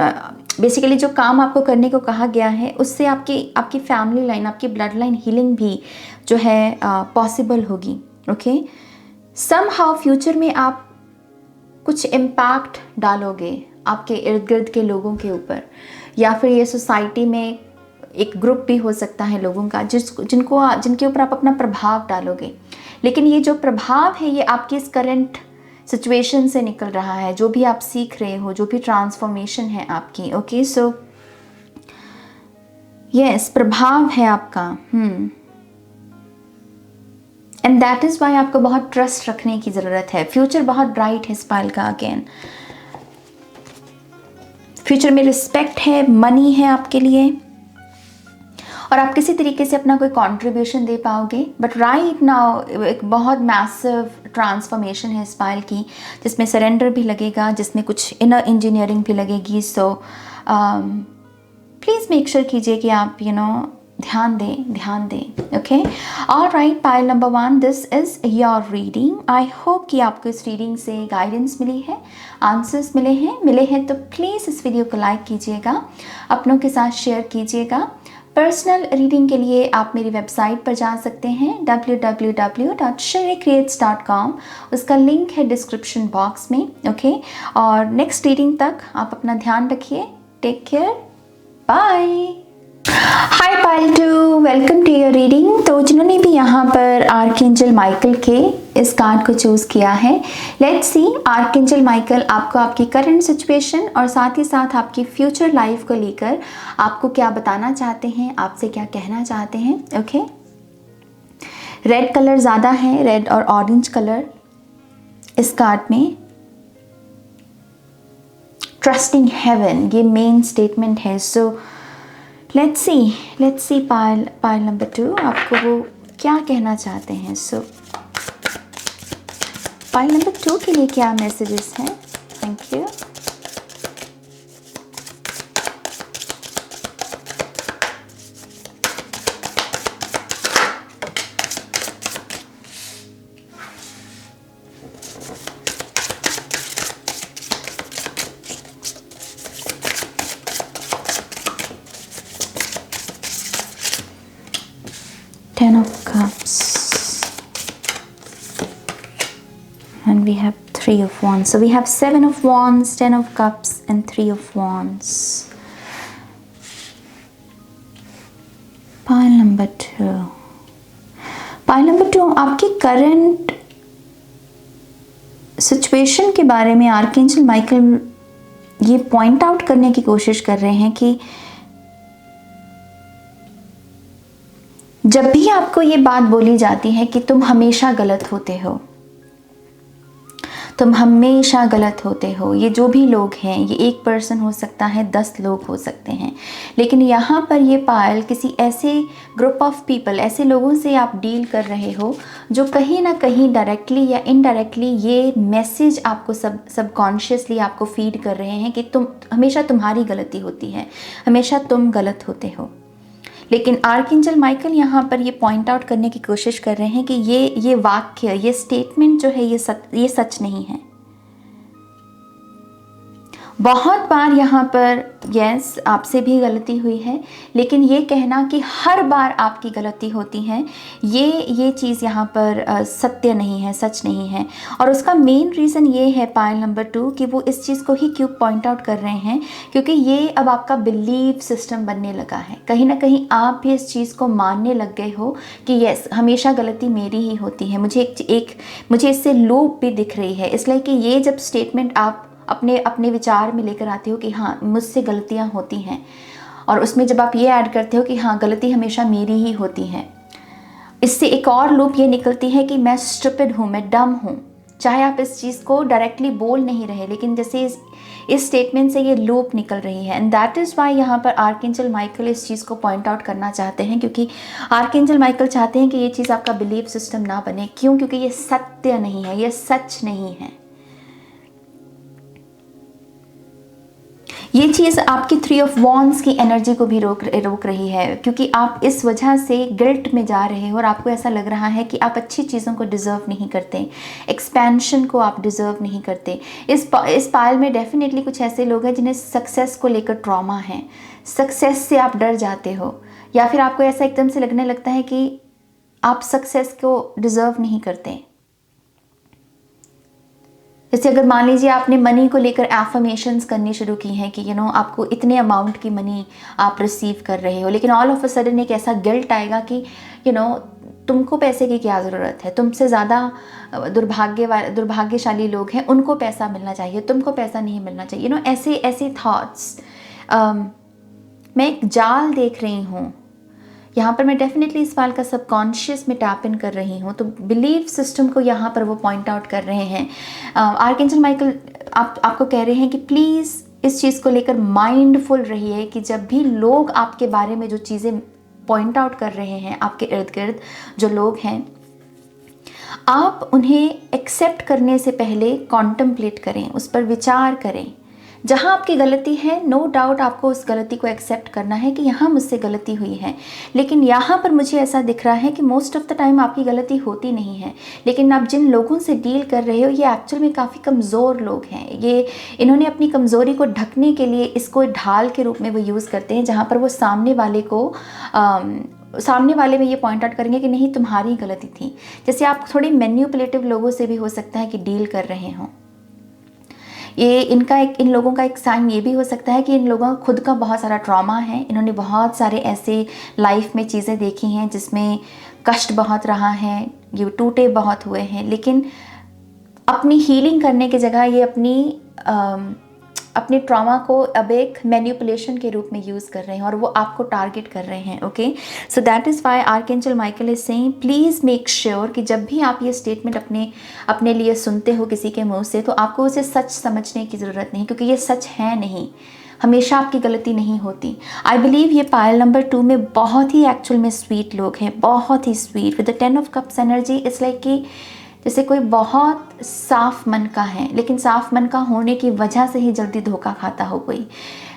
बेसिकली जो काम आपको करने को कहा गया है उससे आपकी फैमिली लाइन, आपकी ब्लड लाइन हीलिंग भी जो है पॉसिबल होगी, ओके। समहाउ फ्यूचर में आप कुछ इम्पैक्ट डालोगे आपके इर्द गिर्द के लोगों के ऊपर, या फिर ये सोसाइटी में एक ग्रुप भी हो सकता है लोगों का जिनके ऊपर आप अपना प्रभाव डालोगे। लेकिन ये जो प्रभाव है ये आपकी इस करंट सिचुएशन से निकल रहा है, जो भी आप सीख रहे हो, जो भी ट्रांसफॉर्मेशन है आपकी, ओके। सो यस, प्रभाव है आपका, एंड दैट इज़ वाई आपको बहुत ट्रस्ट रखने की ज़रूरत है। फ्यूचर बहुत ब्राइट है स्पाइल का। अगेन फ्यूचर में रिस्पेक्ट है, मनी है आपके लिए, और आप किसी तरीके से अपना कोई कंट्रीब्यूशन दे पाओगे। बट राइट नाउ एक बहुत मैसिव ट्रांसफॉर्मेशन है स्पाइल की, जिसमें सरेंडर भी लगेगा, जिसमें कुछ इनर इंजीनियरिंग भी लगेगी। सो प्लीज़ मेक श्योर कीजिए कि आप ध्यान दें, okay. Alright, pile number 1, this is your reading. I hope कि आपको इस रीडिंग से गाइडेंस मिली है, आंसर्स मिले हैं तो प्लीज़ इस वीडियो को लाइक कीजिएगा, अपनों के साथ शेयर कीजिएगा। पर्सनल रीडिंग के लिए आप मेरी वेबसाइट पर जा सकते हैं www.sherrycreates.com, उसका लिंक है डिस्क्रिप्शन बॉक्स में, ओके। और नेक्स्ट रीडिंग तक आप अपना ध्यान रखिए। Take care, bye. Hi pile 2, welcome to your reading. तो जिन्होंने भी यहाँ पर आर्कएंजल माइकल के इस कार्ड को चूज़ किया है, लेट्स सी आर्कएंजल माइकल आपको आपकी करंट सिचुएशन और साथ ही साथ आपकी फ्यूचर लाइफ को लेकर आपको क्या बताना चाहते हैं, आपसे क्या कहना चाहते हैं, ओके। रेड कलर ज़्यादा है, रेड और ऑरेंज कलर इस कार्ड में। ट्रस्टिंग हेवन ये मेन स्टेटमेंट है। So let's see pile number 2 आपको वो क्या कहना चाहते हैं। सो पाइल नंबर 2 के लिए क्या मैसेजेस हैं? Thank you. Ten of Cups, and we have 3 of Wands. So we have 7 of Wands, 10 of Cups, and 3 of Wands. Pile number 2. Pile number 2 आपकी करंट सिचुएशन के बारे में आर्कएंजल माइकल ये point out करने की कोशिश कर रहे हैं कि जब भी आपको ये बात बोली जाती है कि तुम हमेशा गलत होते हो, तुम हमेशा गलत होते हो, ये जो भी लोग हैं, ये एक पर्सन हो सकता है, 10 लोग हो सकते हैं, लेकिन यहाँ पर ये पायल किसी ऐसे ग्रुप ऑफ पीपल, ऐसे लोगों से आप डील कर रहे हो जो कहीं ना कहीं डायरेक्टली या इनडायरेक्टली ये मैसेज आपको सबकॉन्शियसली आपको फीड कर रहे हैं कि तुम हमेशा, तुम्हारी गलती होती है, हमेशा तुम गलत होते हो। लेकिन आर्कएंजल माइकल यहाँ पर ये पॉइंट आउट करने की कोशिश कर रहे हैं कि ये वाक्य, ये स्टेटमेंट जो है ये सच नहीं है। बहुत बार यहाँ पर यस आपसे भी गलती हुई है, लेकिन ये कहना कि हर बार आपकी गलती होती है, ये चीज़ यहाँ पर सत्य नहीं है, सच नहीं है। और उसका मेन रीज़न ये है पायल नंबर 2 कि वो इस चीज़ को ही क्यों पॉइंट आउट कर रहे हैं, क्योंकि ये अब आपका बिलीव सिस्टम बनने लगा है। कहीं ना कहीं आप भी इस चीज़ को मानने लग गए हो कि यस हमेशा गलती मेरी ही होती है। मुझे इससे लूप भी दिख रही है, इसलिए कि ये जब स्टेटमेंट आप अपने विचार में लेकर आते हो कि हाँ मुझसे गलतियाँ होती हैं, और उसमें जब आप ये ऐड करते हो कि हाँ गलती हमेशा मेरी ही होती है, इससे एक और लूप ये निकलती है कि मैं स्टूपिड हूँ, मैं डम हूँ। चाहे आप इस चीज़ को डायरेक्टली बोल नहीं रहे, लेकिन जैसे इस स्टेटमेंट से ये लूप निकल रही है। एंड दैट इज़ वाई यहाँ पर आर्कएंजल माइकल इस चीज़ को पॉइंट आउट करना चाहते हैं, क्योंकि आर्कएंजल माइकल चाहते हैं कि ये चीज़ आपका बिलीफ सिस्टम ना बने। क्यों? क्योंकि ये सत्य नहीं है, ये सच नहीं है। ये चीज़ आपकी 3 ऑफ वॉन्ड्स की एनर्जी को भी रोक रही है, क्योंकि आप इस वजह से गिल्ट में जा रहे हो और आपको ऐसा लग रहा है कि आप अच्छी चीज़ों को डिज़र्व नहीं करते, एक्सपेंशन को आप डिज़र्व नहीं करते। इस पायल में डेफिनेटली कुछ ऐसे लोग हैं जिन्हें सक्सेस को लेकर ट्रॉमा है, सक्सेस से आप डर जाते हो, या फिर आपको ऐसा एकदम से लगने लगता है कि आप सक्सेस को डिज़र्व नहीं करते। जैसे अगर मान लीजिए आपने मनी को लेकर एफर्मेशंस करनी शुरू की हैं कि आपको इतने अमाउंट की मनी आप रिसीव कर रहे हो, लेकिन ऑल ऑफ अ सडन एक ऐसा गिल्ट आएगा कि तुमको पैसे की क्या ज़रूरत है, तुमसे ज़्यादा दुर्भाग्यशाली लोग हैं, उनको पैसा मिलना चाहिए, तुमको पैसा नहीं मिलना चाहिए। ऐसे थॉट्स। मैं एक जाल देख रही हूँ यहाँ पर। मैं डेफिनेटली इस फाइल का सबकॉन्शियस में टैप इन कर रही हूँ, तो बिलीफ सिस्टम को यहाँ पर वो पॉइंट आउट कर रहे हैं। आर्कएंजल माइकल आपको कह रहे हैं कि प्लीज़ इस चीज़ को लेकर माइंडफुल रहिए कि जब भी लोग आपके बारे में जो चीज़ें पॉइंट आउट कर रहे हैं, आपके इर्द गिर्द जो लोग हैं, आप उन्हें एक्सेप्ट करने से पहले कॉन्टम्पलेट करें, उस पर विचार करें। जहाँ आपकी गलती है, नो डाउट आपको उस गलती को एक्सेप्ट करना है कि यहाँ मुझसे गलती हुई है। लेकिन यहाँ पर मुझे ऐसा दिख रहा है कि मोस्ट ऑफ द टाइम आपकी गलती होती नहीं है, लेकिन आप जिन लोगों से डील कर रहे हो ये एक्चुअल में काफ़ी कमज़ोर लोग हैं। इन्होंने अपनी कमज़ोरी को ढकने के लिए इसको ढाल के रूप में वो यूज़ करते हैं, जहाँ पर वो सामने वाले में ये पॉइंट आउट करेंगे कि नहीं तुम्हारी गलती थी। जैसे आप थोड़े मैन्युपुलेटिव लोगों से भी हो सकता है कि डील कर रहे हों। इन लोगों का एक साइन ये भी हो सकता है कि इन लोगों का खुद का बहुत सारा ट्रॉमा है। इन्होंने बहुत सारे ऐसे लाइफ में चीज़ें देखी हैं जिसमें कष्ट बहुत रहा है, ये टूटे बहुत हुए हैं, लेकिन अपनी हीलिंग करने की जगह ये अपने ट्रॉमा को अब एक मैन्युपुलेशन के रूप में यूज़ कर रहे हैं और वो आपको टारगेट कर रहे हैं। Okay, so that is why archangel Michael is saying please make sure कि जब भी आप ये स्टेटमेंट अपने लिए सुनते हो किसी के मुंह से, तो आपको उसे सच समझने की ज़रूरत नहीं, क्योंकि ये सच है नहीं। हमेशा आपकी गलती नहीं होती। आई बिलीव ये पायल नंबर 2 में बहुत ही एक्चुअल में स्वीट लोग हैं, बहुत ही sweet with the 10 of cups energy. It's like कि जैसे कोई बहुत साफ मन का है, लेकिन साफ मन का होने की वजह से ही जल्दी धोखा खाता हो, कोई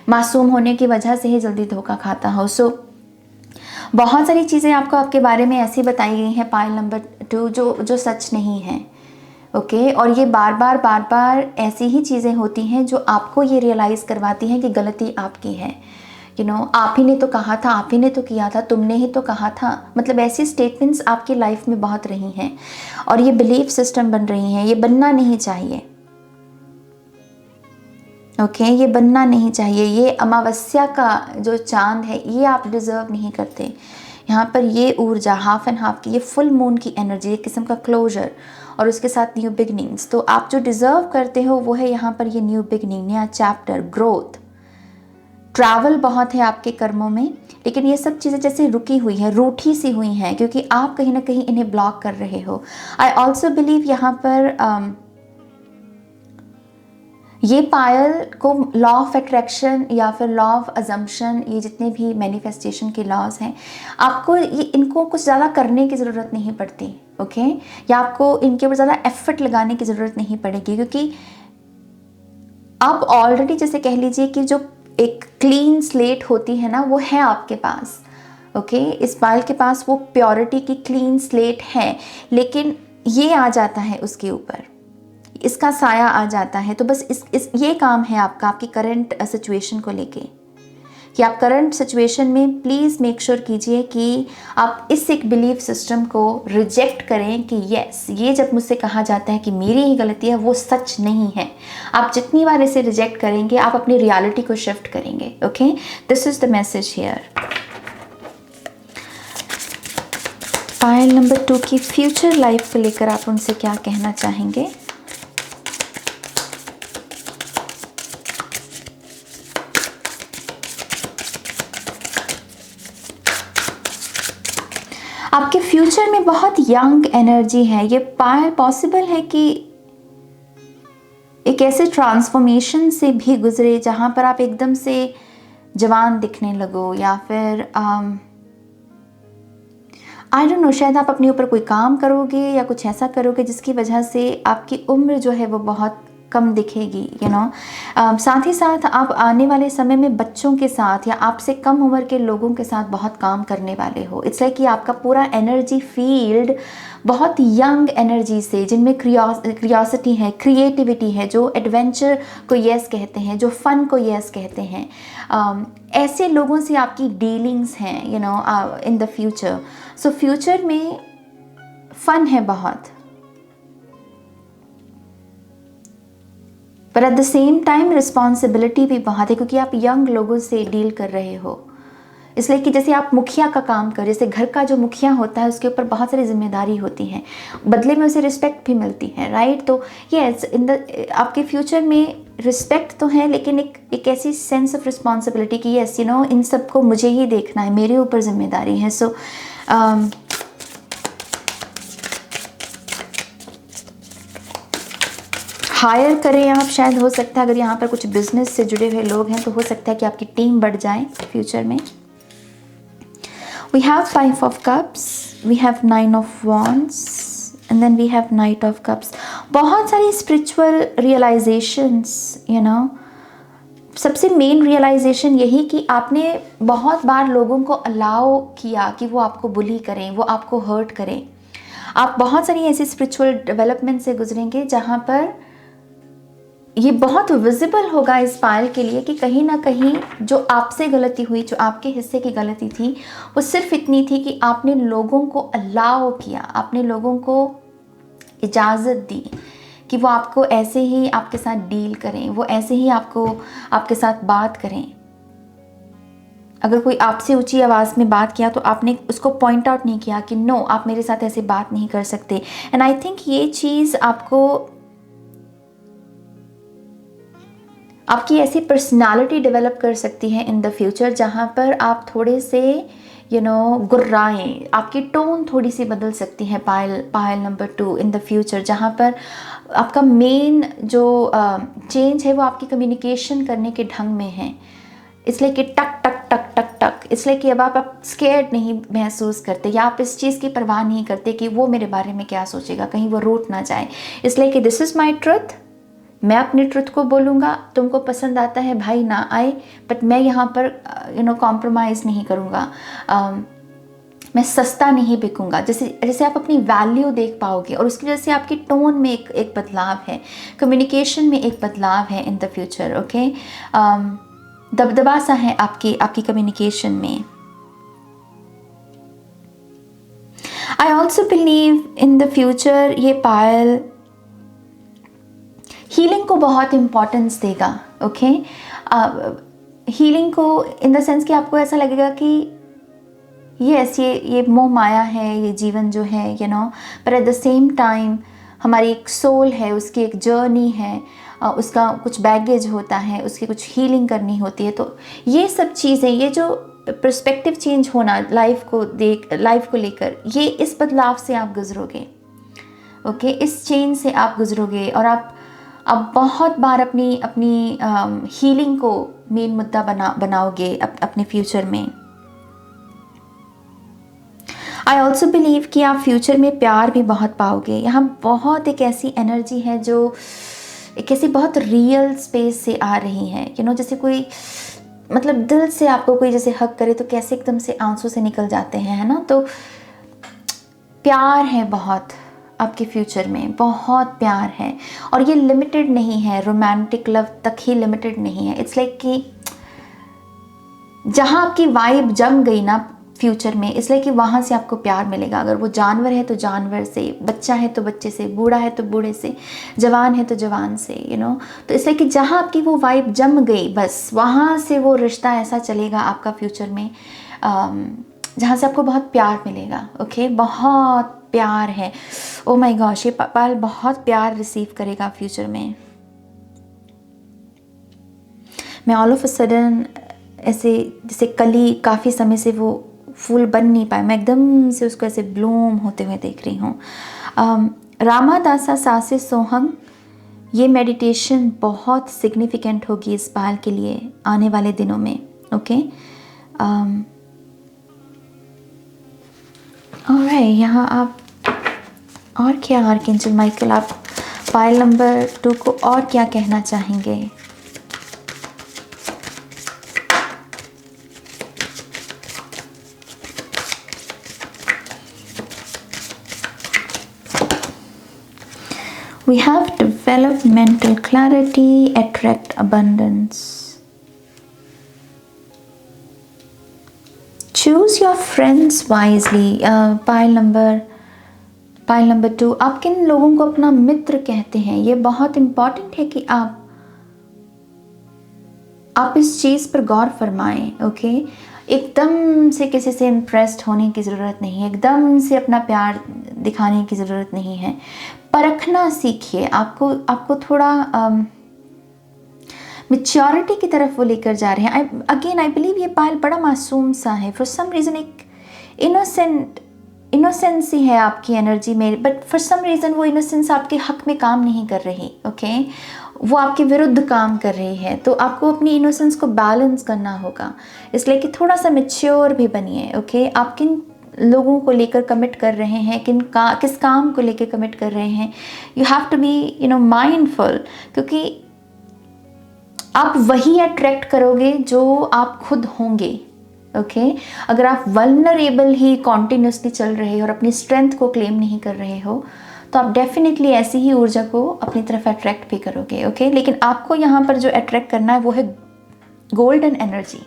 मासूम होने की वजह से ही जल्दी धोखा खाता हो। सो बहुत सारी चीज़ें आपके बारे में ऐसी बताई गई हैं पायल नंबर 2 जो सच नहीं है। ओके, और ये बार बार ऐसी ही चीज़ें होती हैं जो आपको ये रियलाइज़ करवाती हैं कि गलती आपकी है। आप ही ने तो कहा था, आप ही ने तो किया था, तुमने ही तो कहा था। मतलब ऐसी स्टेटमेंट्स आपकी लाइफ में बहुत रही हैं और ये बिलीफ सिस्टम बन रही हैं। ये बनना नहीं चाहिए। ओके, ये बनना नहीं चाहिए। ये अमावस्या का जो चांद है ये आप डिज़र्व नहीं करते। यहाँ पर ये ऊर्जा हाफ एंड हाफ की, ये फुल मून की एनर्जी, एक किस्म का क्लोजर और उसके साथ न्यू बिगनिंग्स। तो आप जो डिज़र्व करते हो वो है यहाँ पर ये न्यू बिगनिंग, नया चैप्टर, ग्रोथ, ट्रैवल बहुत है आपके कर्मों में। लेकिन ये सब चीज़ें जैसे रुकी हुई हैं, रूठी सी हुई हैं, क्योंकि आप कहीं ना कहीं इन्हें ब्लॉक कर रहे हो। आई ऑल्सो बिलीव यहाँ पर ये पायल को लॉ ऑफ अट्रैक्शन या फिर लॉ ऑफ अजम्पशन, ये जितने भी मैनिफेस्टेशन के लॉज हैं, आपको इनको कुछ ज़्यादा करने की ज़रूरत नहीं पड़ती। ओके, या आपको इनके ऊपर ज़्यादा एफर्ट लगाने की ज़रूरत नहीं पड़ेगी, क्योंकि आप ऑलरेडी जैसे कह लीजिए कि जो एक क्लीन स्लेट होती है ना, वो है आपके पास। ओके, इस पायल के पास वो प्योरिटी की क्लीन स्लेट है, लेकिन ये आ जाता है उसके ऊपर, इसका साया आ जाता है। तो बस इस ये काम है आपका, आपकी करंट सिचुएशन को लेके, कि आप करंट सिचुएशन में प्लीज़ मेक श्योर कीजिए कि आप इस एक बिलीफ सिस्टम को रिजेक्ट करें कि यस, ये जब मुझसे कहा जाता है कि मेरी ही गलती है, वो सच नहीं है। आप जितनी बार इसे रिजेक्ट करेंगे, आप अपनी रियलिटी को शिफ्ट करेंगे। Okay, this is the message here. Payal number 2 की फ्यूचर लाइफ को लेकर आप उनसे क्या कहना चाहेंगे? आपके फ्यूचर में बहुत यंग एनर्जी है। ये पॉसिबल है कि एक ऐसे ट्रांसफॉर्मेशन से भी गुजरे जहां पर आप एकदम से जवान दिखने लगो, या फिर आई डोंट नो, शायद आप अपने ऊपर कोई काम करोगे या कुछ ऐसा करोगे जिसकी वजह से आपकी उम्र जो है वो बहुत कम दिखेगी, यू नो। साथ ही साथ आप आने वाले समय में बच्चों के साथ या आपसे कम उम्र के लोगों के साथ बहुत काम करने वाले हो। इट्स लाइक कि आपका पूरा एनर्जी फील्ड बहुत यंग एनर्जी से, जिनमें क्रियोसिटी है, क्रिएटिविटी है, जो एडवेंचर को यस कहते हैं, जो फन को यस कहते हैं, ऐसे लोगों से आपकी डीलिंग्स हैं, you know, in the future. So future में फन है बहुत, पर at the same time responsibility भी बहुत है, क्योंकि आप यंग लोगों से डील कर रहे हो। इसलिए कि जैसे आप मुखिया का काम कर, जैसे घर का जो मुखिया होता है उसके ऊपर बहुत सारी जिम्मेदारी होती है, बदले में उसे रिस्पेक्ट भी मिलती है, राइट। तो यस, आपके फ्यूचर में रिस्पेक्ट तो है, लेकिन एक ऐसी सेंस ऑफ रिस्पॉन्सिबिलिटी कि यस, यू नो, इन सबको मुझे ही देखना है, मेरे ऊपर जिम्मेदारी है। सो हायर करें आप, शायद हो सकता है, अगर यहाँ पर कुछ बिजनेस से जुड़े हुए लोग हैं तो हो सकता है कि आपकी टीम बढ़ जाए फ्यूचर में। We have 5 of cups, we have 9 of wands and then we have knight of cups. बहुत सारी स्पिरिचुअल रियलाइजेशंस, यू नो। सबसे मेन रियलाइजेशन यही कि आपने बहुत बार लोगों को अलाउ किया कि वो आपको बुली करें, वो आपको हर्ट करें। आप बहुत सारी ऐसी स्पिरिचुअल डेवलपमेंट से गुजरेंगे जहाँ पर ये बहुत विजिबल होगा इस पायल के लिए कि कहीं ना कहीं जो आपसे गलती हुई, जो आपके हिस्से की गलती थी, वो सिर्फ इतनी थी कि आपने लोगों को अलाउ किया, आपने लोगों को इजाज़त दी कि वो आपको ऐसे ही आपके साथ डील करें, वो ऐसे ही आपके साथ बात करें। अगर कोई आपसे ऊंची आवाज़ में बात किया तो आपने उसको पॉइंट आउट नहीं किया कि नो, आप मेरे साथ ऐसे बात नहीं कर सकते। एंड आई थिंक ये चीज़ आपकी ऐसी पर्सनालिटी डेवलप कर सकती है इन द फ्यूचर, जहाँ पर आप थोड़े से, यू नो, गुर्राएं, आपकी टोन थोड़ी सी बदल सकती है पायल नंबर 2 इन द फ्यूचर, जहाँ पर आपका मेन जो चेंज है वो आपकी कम्युनिकेशन करने के ढंग में है। इसलिए कि टक टक टक टक टक, इसलिए कि अब आप स्केर्ड नहीं महसूस करते, या आप इस चीज़ की परवाह नहीं करते कि वो मेरे बारे में क्या सोचेगा, कहीं वो रूठ ना जाए। इसलिए कि दिस इज़ माई ट्रुथ, मैं अपने ट्रुथ को बोलूँगा, तुमको पसंद आता है भाई ना आए, बट मैं यहाँ पर यू नो कॉम्प्रोमाइज़ नहीं करूँगा, मैं सस्ता नहीं बिकूँगा। जैसे आप अपनी वैल्यू देख पाओगे, और उसकी वजह से आपकी टोन में एक बदलाव है, कम्युनिकेशन में एक बदलाव है इन द फ्यूचर। ओके, दबदबा सा है आपकी कम्युनिकेशन में। I also believe in the future ये पायल हीलिंग को बहुत इम्पॉर्टेंस देगा। ओके, हीलिंग को इन द सेंस कि आपको ऐसा लगेगा कि यस, ये मोह माया है, ये जीवन जो है, यू नो, पर एट द सेम टाइम हमारी एक सोल है, उसकी एक जर्नी है, उसका कुछ बैगेज होता है, उसकी कुछ हीलिंग करनी होती है। तो ये सब चीज़ें, ये जो पर्सपेक्टिव चेंज होना लाइफ को लेकर, ये इस बदलाव से आप गुजरोगे। ओके, इस चेंज से आप गुजरोगे, और आप बहुत बार अपनी हीलिंग को मेन मुद्दा बनाओगे अपने फ्यूचर में। आई ऑल्सो बिलीव कि आप फ्यूचर में प्यार भी बहुत पाओगे। यहाँ बहुत एक ऐसी एनर्जी है जो एक ऐसी बहुत रियल स्पेस से आ रही है, यू नो, जैसे कोई मतलब दिल से आपको कोई जैसे हक करे तो कैसे एकदम से आंसू से निकल जाते हैं, है ना। तो प्यार है बहुत, आपके फ्यूचर में, बहुत प्यार है। और ये लिमिटेड नहीं है, रोमांटिक लव तक ही लिमिटेड नहीं है। इट्स लाइक कि जहाँ आपकी वाइब जम गई ना फ्यूचर में, इसलिए कि वहाँ से आपको प्यार मिलेगा। अगर वो जानवर है तो जानवर से, बच्चा है तो बच्चे से, बूढ़ा है तो बूढ़े से, जवान है तो जवान से, तो इसलिए कि जहाँ आपकी वो वाइब जम गई, बस वहाँ से वो रिश्ता ऐसा चलेगा आपका फ्यूचर में, जहाँ से आपको बहुत प्यार मिलेगा। ओके, बहुत प्यार है। ओ माय गॉश, ये पायल बहुत प्यार रिसीव करेगा फ्यूचर में। मैं ऑल ऑफ अ सडन ऐसे जैसे कली काफ़ी समय से वो फूल बन नहीं पाए, मैं एकदम से उसको ऐसे ब्लूम होते हुए देख रही हूँ। रामादासा सासे सोहंग, ये मेडिटेशन बहुत सिग्निफिकेंट होगी इस पायल के लिए आने वाले दिनों में। ओके, ऑलराइट, यहाँ आप और क्या आर्कएंजल माइकल, आप पायल नंबर 2 को और क्या कहना चाहेंगे? We have developed mental clarity, attract abundance. Choose your friends wisely. Payal number 2, आप किन लोगों को अपना मित्र कहते हैं? ये बहुत इम्पॉर्टेंट है कि आप इस चीज़ पर गौर फरमाएं। ओके, एकदम से किसी से इम्प्रेस्ड होने की ज़रूरत नहीं है, एकदम से अपना प्यार दिखाने की ज़रूरत नहीं है। परखना सीखिए। आपको थोड़ा मैच्योरिटी की तरफ वो लेकर जा रहे हैं। अगेन आई बिलीव ये पायल बड़ा मासूम सा है। फॉर सम रीज़न एक इनोसेंसी है आपकी एनर्जी में, बट फॉर सम रीज़न वो इनोसेंस आपके हक में काम नहीं कर रही। ओके, वो आपके विरुद्ध काम कर रही है। तो आपको अपनी इनोसेंस को बैलेंस करना होगा, इसलिए कि थोड़ा सा मैच्योर भी बनिए। ओके, आप किन लोगों को लेकर कमिट कर रहे हैं, किस काम को लेकर कमिट कर रहे हैं, you have to be mindful, क्योंकि आप वही अट्रैक्ट करोगे जो आप खुद होंगे। ओके, अगर आप वल्नरेबल ही कॉन्टिन्यूसली चल रहे हो और अपनी स्ट्रेंथ को क्लेम नहीं कर रहे हो, तो आप डेफिनेटली ऐसी ही ऊर्जा को अपनी तरफ अट्रैक्ट भी करोगे। ओके, लेकिन आपको यहाँ पर जो अट्रैक्ट करना है वो है गोल्डन एनर्जी।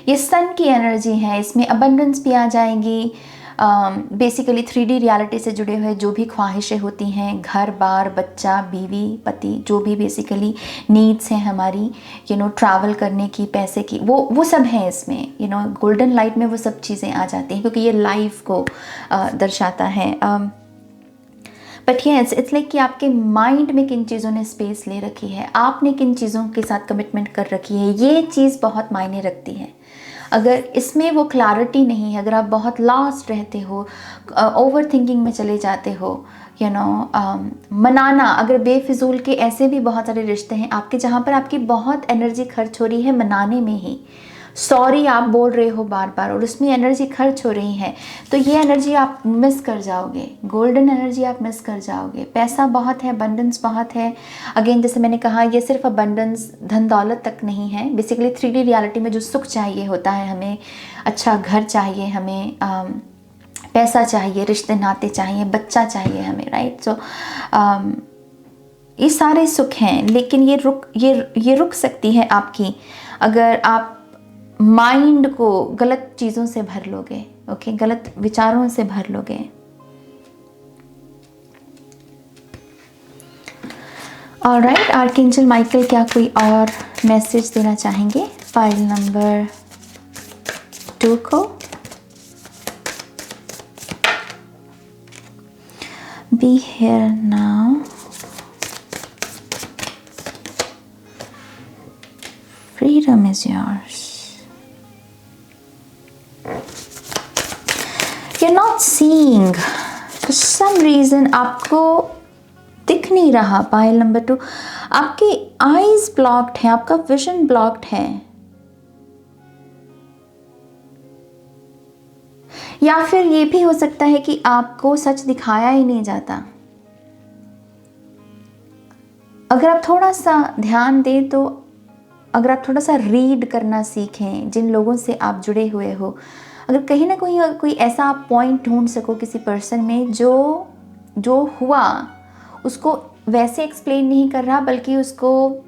ये सन की एनर्जी है, इसमें अबंडेंस भी आ जाएगी। बेसिकली 3D रियलिटी से जुड़े हुए जो भी ख्वाहिशें होती हैं, घर बार, बच्चा, बीवी, पति, जो भी बेसिकली नीड्स हैं हमारी, ट्रैवल करने की, पैसे की, वो सब है इसमें। गोल्डन लाइट में वो सब चीज़ें आ जाती हैं, क्योंकि ये लाइफ को दर्शाता है। बट येस, इट्स लाइक कि आपके माइंड में किन चीज़ों ने स्पेस ले रखी है, आपने किन चीज़ों के साथ कमिटमेंट कर रखी है, ये चीज़ बहुत मायने रखती है। अगर इसमें वो क्लैरिटी नहीं है, अगर आप बहुत लॉस्ट रहते हो, ओवर थिंकिंग में चले जाते हो, मनाना, अगर बेफिजूल के ऐसे भी बहुत सारे रिश्ते हैं आपके जहाँ पर आपकी बहुत एनर्जी खर्च हो रही है मनाने में ही, सॉरी आप बोल रहे हो बार बार और उसमें एनर्जी खर्च हो रही है, तो ये एनर्जी आप मिस कर जाओगे, गोल्डन एनर्जी आप मिस कर जाओगे। पैसा बहुत है, अबंडेंस बहुत है। अगेन जैसे मैंने कहा, ये सिर्फ अबंडेंस धन दौलत तक नहीं है। बेसिकली 3D रियलिटी में जो सुख चाहिए होता है, हमें अच्छा घर चाहिए, हमें पैसा चाहिए, रिश्ते नाते चाहिए, बच्चा चाहिए हमें, राइट। सो ये सारे सुख हैं, लेकिन ये रुक सकती है आपकी अगर आप माइंड को गलत चीज़ों से भर लोगे। ओके, गलत विचारों से भर लोगे। ऑलराइट, आर्कएंजल माइकल क्या कोई और मैसेज देना चाहेंगे फाइल नंबर 2 को? Be here now, freedom is yours. You're not seeing, for some reason आपको दिख नहीं रहा। पायल नंबर 2, आपकी आईज ब्लॉक्ड है, आपका विजन ब्लॉक्ड है, या फिर ये भी हो सकता है कि आपको सच दिखाया ही नहीं जाता। अगर आप थोड़ा सा ध्यान दें, तो अगर आप थोड़ा सा रीड करना सीखें, जिन लोगों से आप जुड़े हुए हो, अगर कहीं ना कहीं कोई ऐसा आप पॉइंट ढूंढ सको किसी पर्सन में जो हुआ उसको वैसे एक्सप्लेन नहीं कर रहा, बल्कि उसको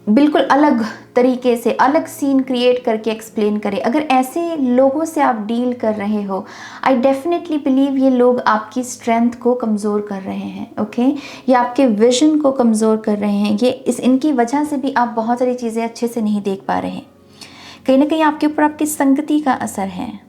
बिल्कुल अलग तरीके से अलग सीन क्रिएट करके एक्सप्लेन करे, अगर ऐसे लोगों से आप डील कर रहे हो, आई डेफिनेटली बिलीव ये लोग आपकी स्ट्रेंथ को कमज़ोर कर रहे हैं। ओके, ये आपके विजन को कमज़ोर कर रहे हैं। ये इनकी वजह से भी आप बहुत सारी चीज़ें अच्छे से नहीं देख पा रहे हैं। कहीं ना कहीं आपके ऊपर आपकी संगति का असर है।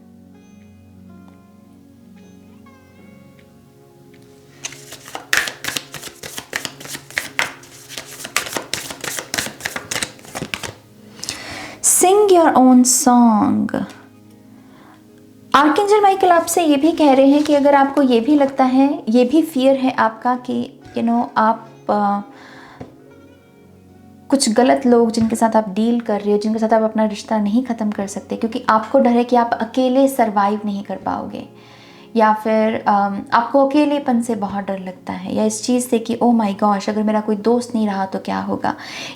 Sing your own song। Archangel Michael आपसे ये भी कह रहे हैं कि अगर आपको ये भी लगता है, ये भी फियर है आपका कि आप कुछ गलत लोग जिनके साथ आप डील कर रहे हो, जिनके साथ आप अपना रिश्ता नहीं ख़त्म कर सकते क्योंकि आपको डर है कि आप अकेले सरवाइव नहीं कर पाओगे, या फिर आपको अकेलेपन से बहुत डर लगता है, या इस चीज़ से कि ओ माय गॉश अगर मेरा कोई दोस्त नहीं रहा तो क्या होगा।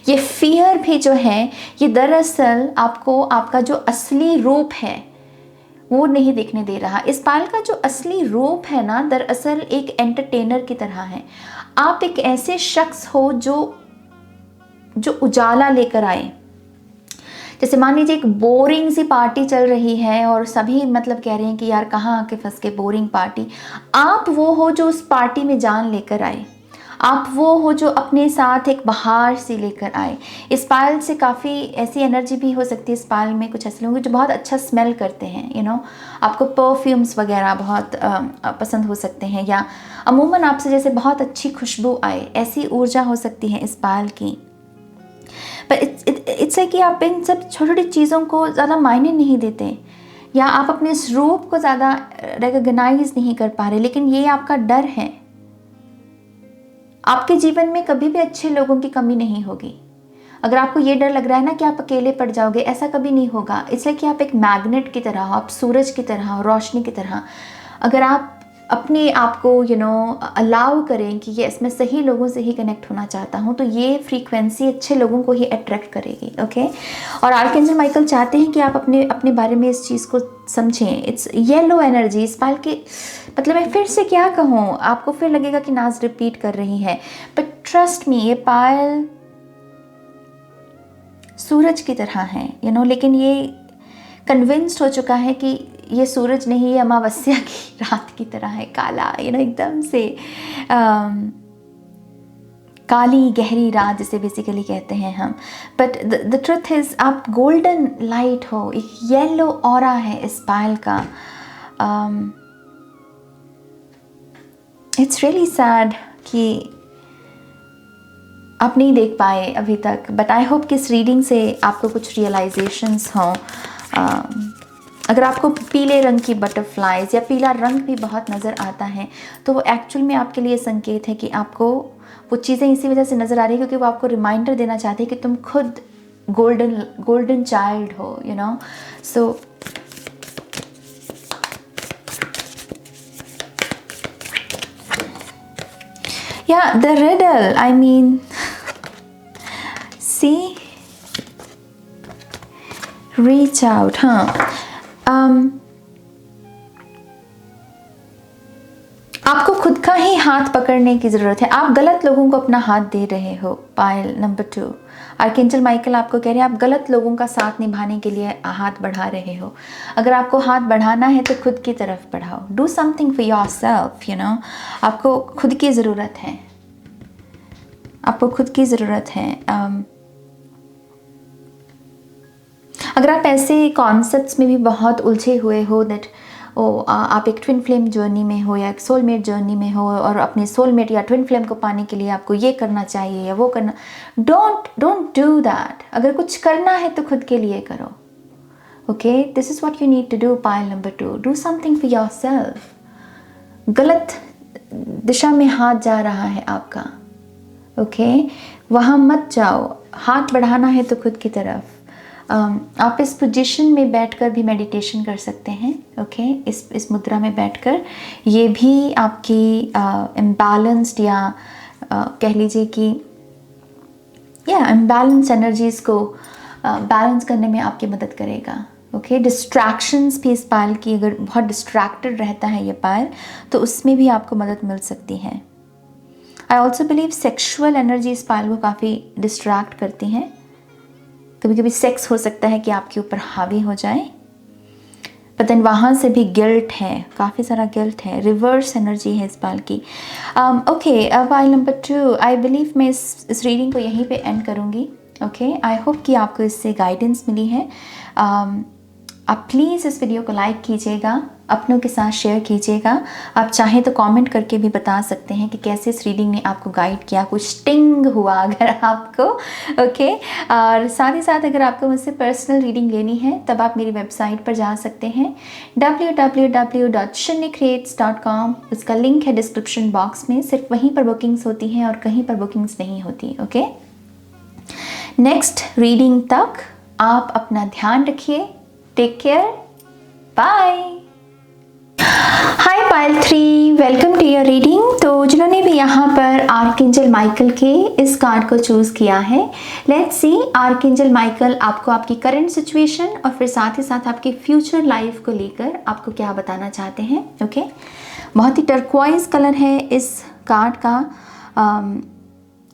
ये फियर भी जो है ये दरअसल आपको आपका जो असली रूप है वो नहीं देखने दे रहा। इस पाल का जो असली रूप है ना, दरअसल एक एंटरटेनर की तरह है। आप एक ऐसे शख्स हो जो उजाला लेकर आए। जैसे मान लीजिए एक बोरिंग सी पार्टी चल रही है और सभी मतलब कह रहे हैं कि यार कहाँ आके फंस के बोरिंग पार्टी। आप वो हो जो उस पार्टी में जान लेकर आए। आप वो हो जो अपने साथ एक बहार सी लेकर आए। इस पायल से काफ़ी ऐसी एनर्जी भी हो सकती है। इस पायल में कुछ ऐसे लोग जो बहुत अच्छा स्मेल करते हैं, आपको परफ्यूम्स वगैरह बहुत पसंद हो सकते हैं, या अमूमन आपसे जैसे बहुत अच्छी खुशबू आए, ऐसी ऊर्जा हो सकती है इस पायल की। पर इट्स है कि आप इन सब छोटी छोटी चीज़ों को ज़्यादा मायने नहीं देते, या आप अपने इस रूप को ज़्यादा रिकॉग्नाइज नहीं कर पा रहे, लेकिन ये आपका डर है। आपके जीवन में कभी भी अच्छे लोगों की कमी नहीं होगी। अगर आपको ये डर लग रहा है ना कि आप अकेले पड़ जाओगे, ऐसा कभी नहीं होगा। इसलिए कि आप एक मैग्नेट की तरह हो, आप सूरज की तरह हो, रोशनी की तरह। अगर आप अपने आप को अलाउ करें कि ये इसमें सही लोगों से ही कनेक्ट होना चाहता हूँ, तो ये फ्रीक्वेंसी अच्छे लोगों को ही अट्रैक्ट करेगी। ओके, और आर्कएंजल माइकल चाहते हैं कि आप अपने बारे में इस चीज़ को समझें। It's yellow energy. इस पाल के मतलब मैं फिर से क्या कहूँ, आपको फिर लगेगा कि नाज रिपीट कर रही है, बट ट्रस्ट मी, ये पायल सूरज की तरह है, लेकिन ये कन्विंस्ड हो चुका है कि ये सूरज नहीं, ये अमावस्या की रात की तरह है, काला, एकदम से काली गहरी रात जिसे बेसिकली कहते हैं हम। बट द ट्रुथ इज आप गोल्डन लाइट हो, एक येलो ऑरा है इस पायल का। इट्स रियली सैड कि आप नहीं देख पाए अभी तक, बट आई होप कि इस रीडिंग से आपको कुछ रियलाइजेशंस हों। अगर आपको पीले रंग की बटरफ्लाइज या पीला रंग भी बहुत नज़र आता है, तो वो एक्चुअल में आपके लिए संकेत है कि आपको वो चीज़ें इसी वजह से नज़र आ रही है क्योंकि वो आपको रिमाइंडर देना चाहते हैं कि तुम खुद गोल्डन चाइल्ड हो, सो yeah, the riddle, I mean, see, reach out, आपको खुद का ही हाथ पकड़ने की ज़रूरत है। आप गलत लोगों को अपना हाथ दे रहे हो। पायल नंबर 2, आर्कएंजल माइकल आपको कह रहे हैं आप गलत लोगों का साथ निभाने के लिए हाथ बढ़ा रहे हो। अगर आपको हाथ बढ़ाना है तो खुद की तरफ बढ़ाओ। डू समथिंग फॉर योरसेल्फ, आपको खुद की ज़रूरत है, आपको खुद की ज़रूरत है। अगर आप ऐसे कॉन्सेप्ट्स में भी बहुत उलझे हुए हो दैट आप एक ट्विन फ्लेम जर्नी में हो या एक सोलमेट जर्नी में हो और अपने सोलमेट या ट्विन फ्लेम को पाने के लिए आपको ये करना चाहिए या वो करना, डोंट डू दैट। अगर कुछ करना है तो खुद के लिए करो। Okay, this is what you need to do. Pile number 2, do something for yourself. गलत दिशा में हाथ जा रहा है आपका, ओके, वहाँ मत जाओ। हाथ बढ़ाना है तो खुद की तरफ। आप इस पोजीशन में बैठकर भी मेडिटेशन कर सकते हैं। ओके, इस मुद्रा में बैठकर ये भी आपकी इम्बैलेंस्ड या कह लीजिए कि इम्बैलेंस एनर्जीज़ को बैलेंस करने में आपकी मदद करेगा। ओके, डिस्ट्रैक्शंस भी इस पायल की, अगर बहुत डिस्ट्रैक्टेड रहता है ये पायल तो उसमें भी आपको मदद मिल सकती है। I also believe sexual energy इस पायल को काफ़ी डिस्ट्रैक्ट करती हैं। कभी कभी सेक्स हो सकता है कि आपके ऊपर हावी हो जाए, बट देन वहाँ से भी गिल्ट है, काफ़ी सारा गिल्ट है, रिवर्स एनर्जी है इस पायल की। Okay, Payal number 2, I believe मैं इस रीडिंग को यहीं पे एंड करूँगी। ओके, आई होप कि आपको इससे गाइडेंस मिली है। आप प्लीज़ इस वीडियो को लाइक कीजिएगा, अपनों के साथ शेयर कीजिएगा। आप चाहें तो कमेंट करके भी बता सकते हैं कि कैसे इस रीडिंग ने आपको गाइड किया, कुछ स्टिंग हुआ अगर आपको। ओके, और साथ ही साथ अगर आपको मुझसे पर्सनल रीडिंग लेनी है तब आप मेरी वेबसाइट पर जा सकते हैं www.shinycreates.com। उसका लिंक है डिस्क्रिप्शन बॉक्स में। सिर्फ वहीं पर बुकिंग्स होती हैं और कहीं पर बुकिंग्स नहीं होती। ओके, नेक्स्ट रीडिंग तक आप अपना ध्यान रखिए। Take care, bye. Hi pile 3, welcome to your reading. तो जिन्होंने भी यहाँ पर आर्कएंजल माइकल के इस कार्ड को चूज़ किया है, लेट्स सी आर्कएंजल माइकल आपको आपकी करंट सिचुएशन और फिर साथ ही साथ आपकी फ्यूचर लाइफ को लेकर आपको क्या बताना चाहते हैं। ओके, बहुत ही टर्क्वाइज कलर है इस कार्ड का।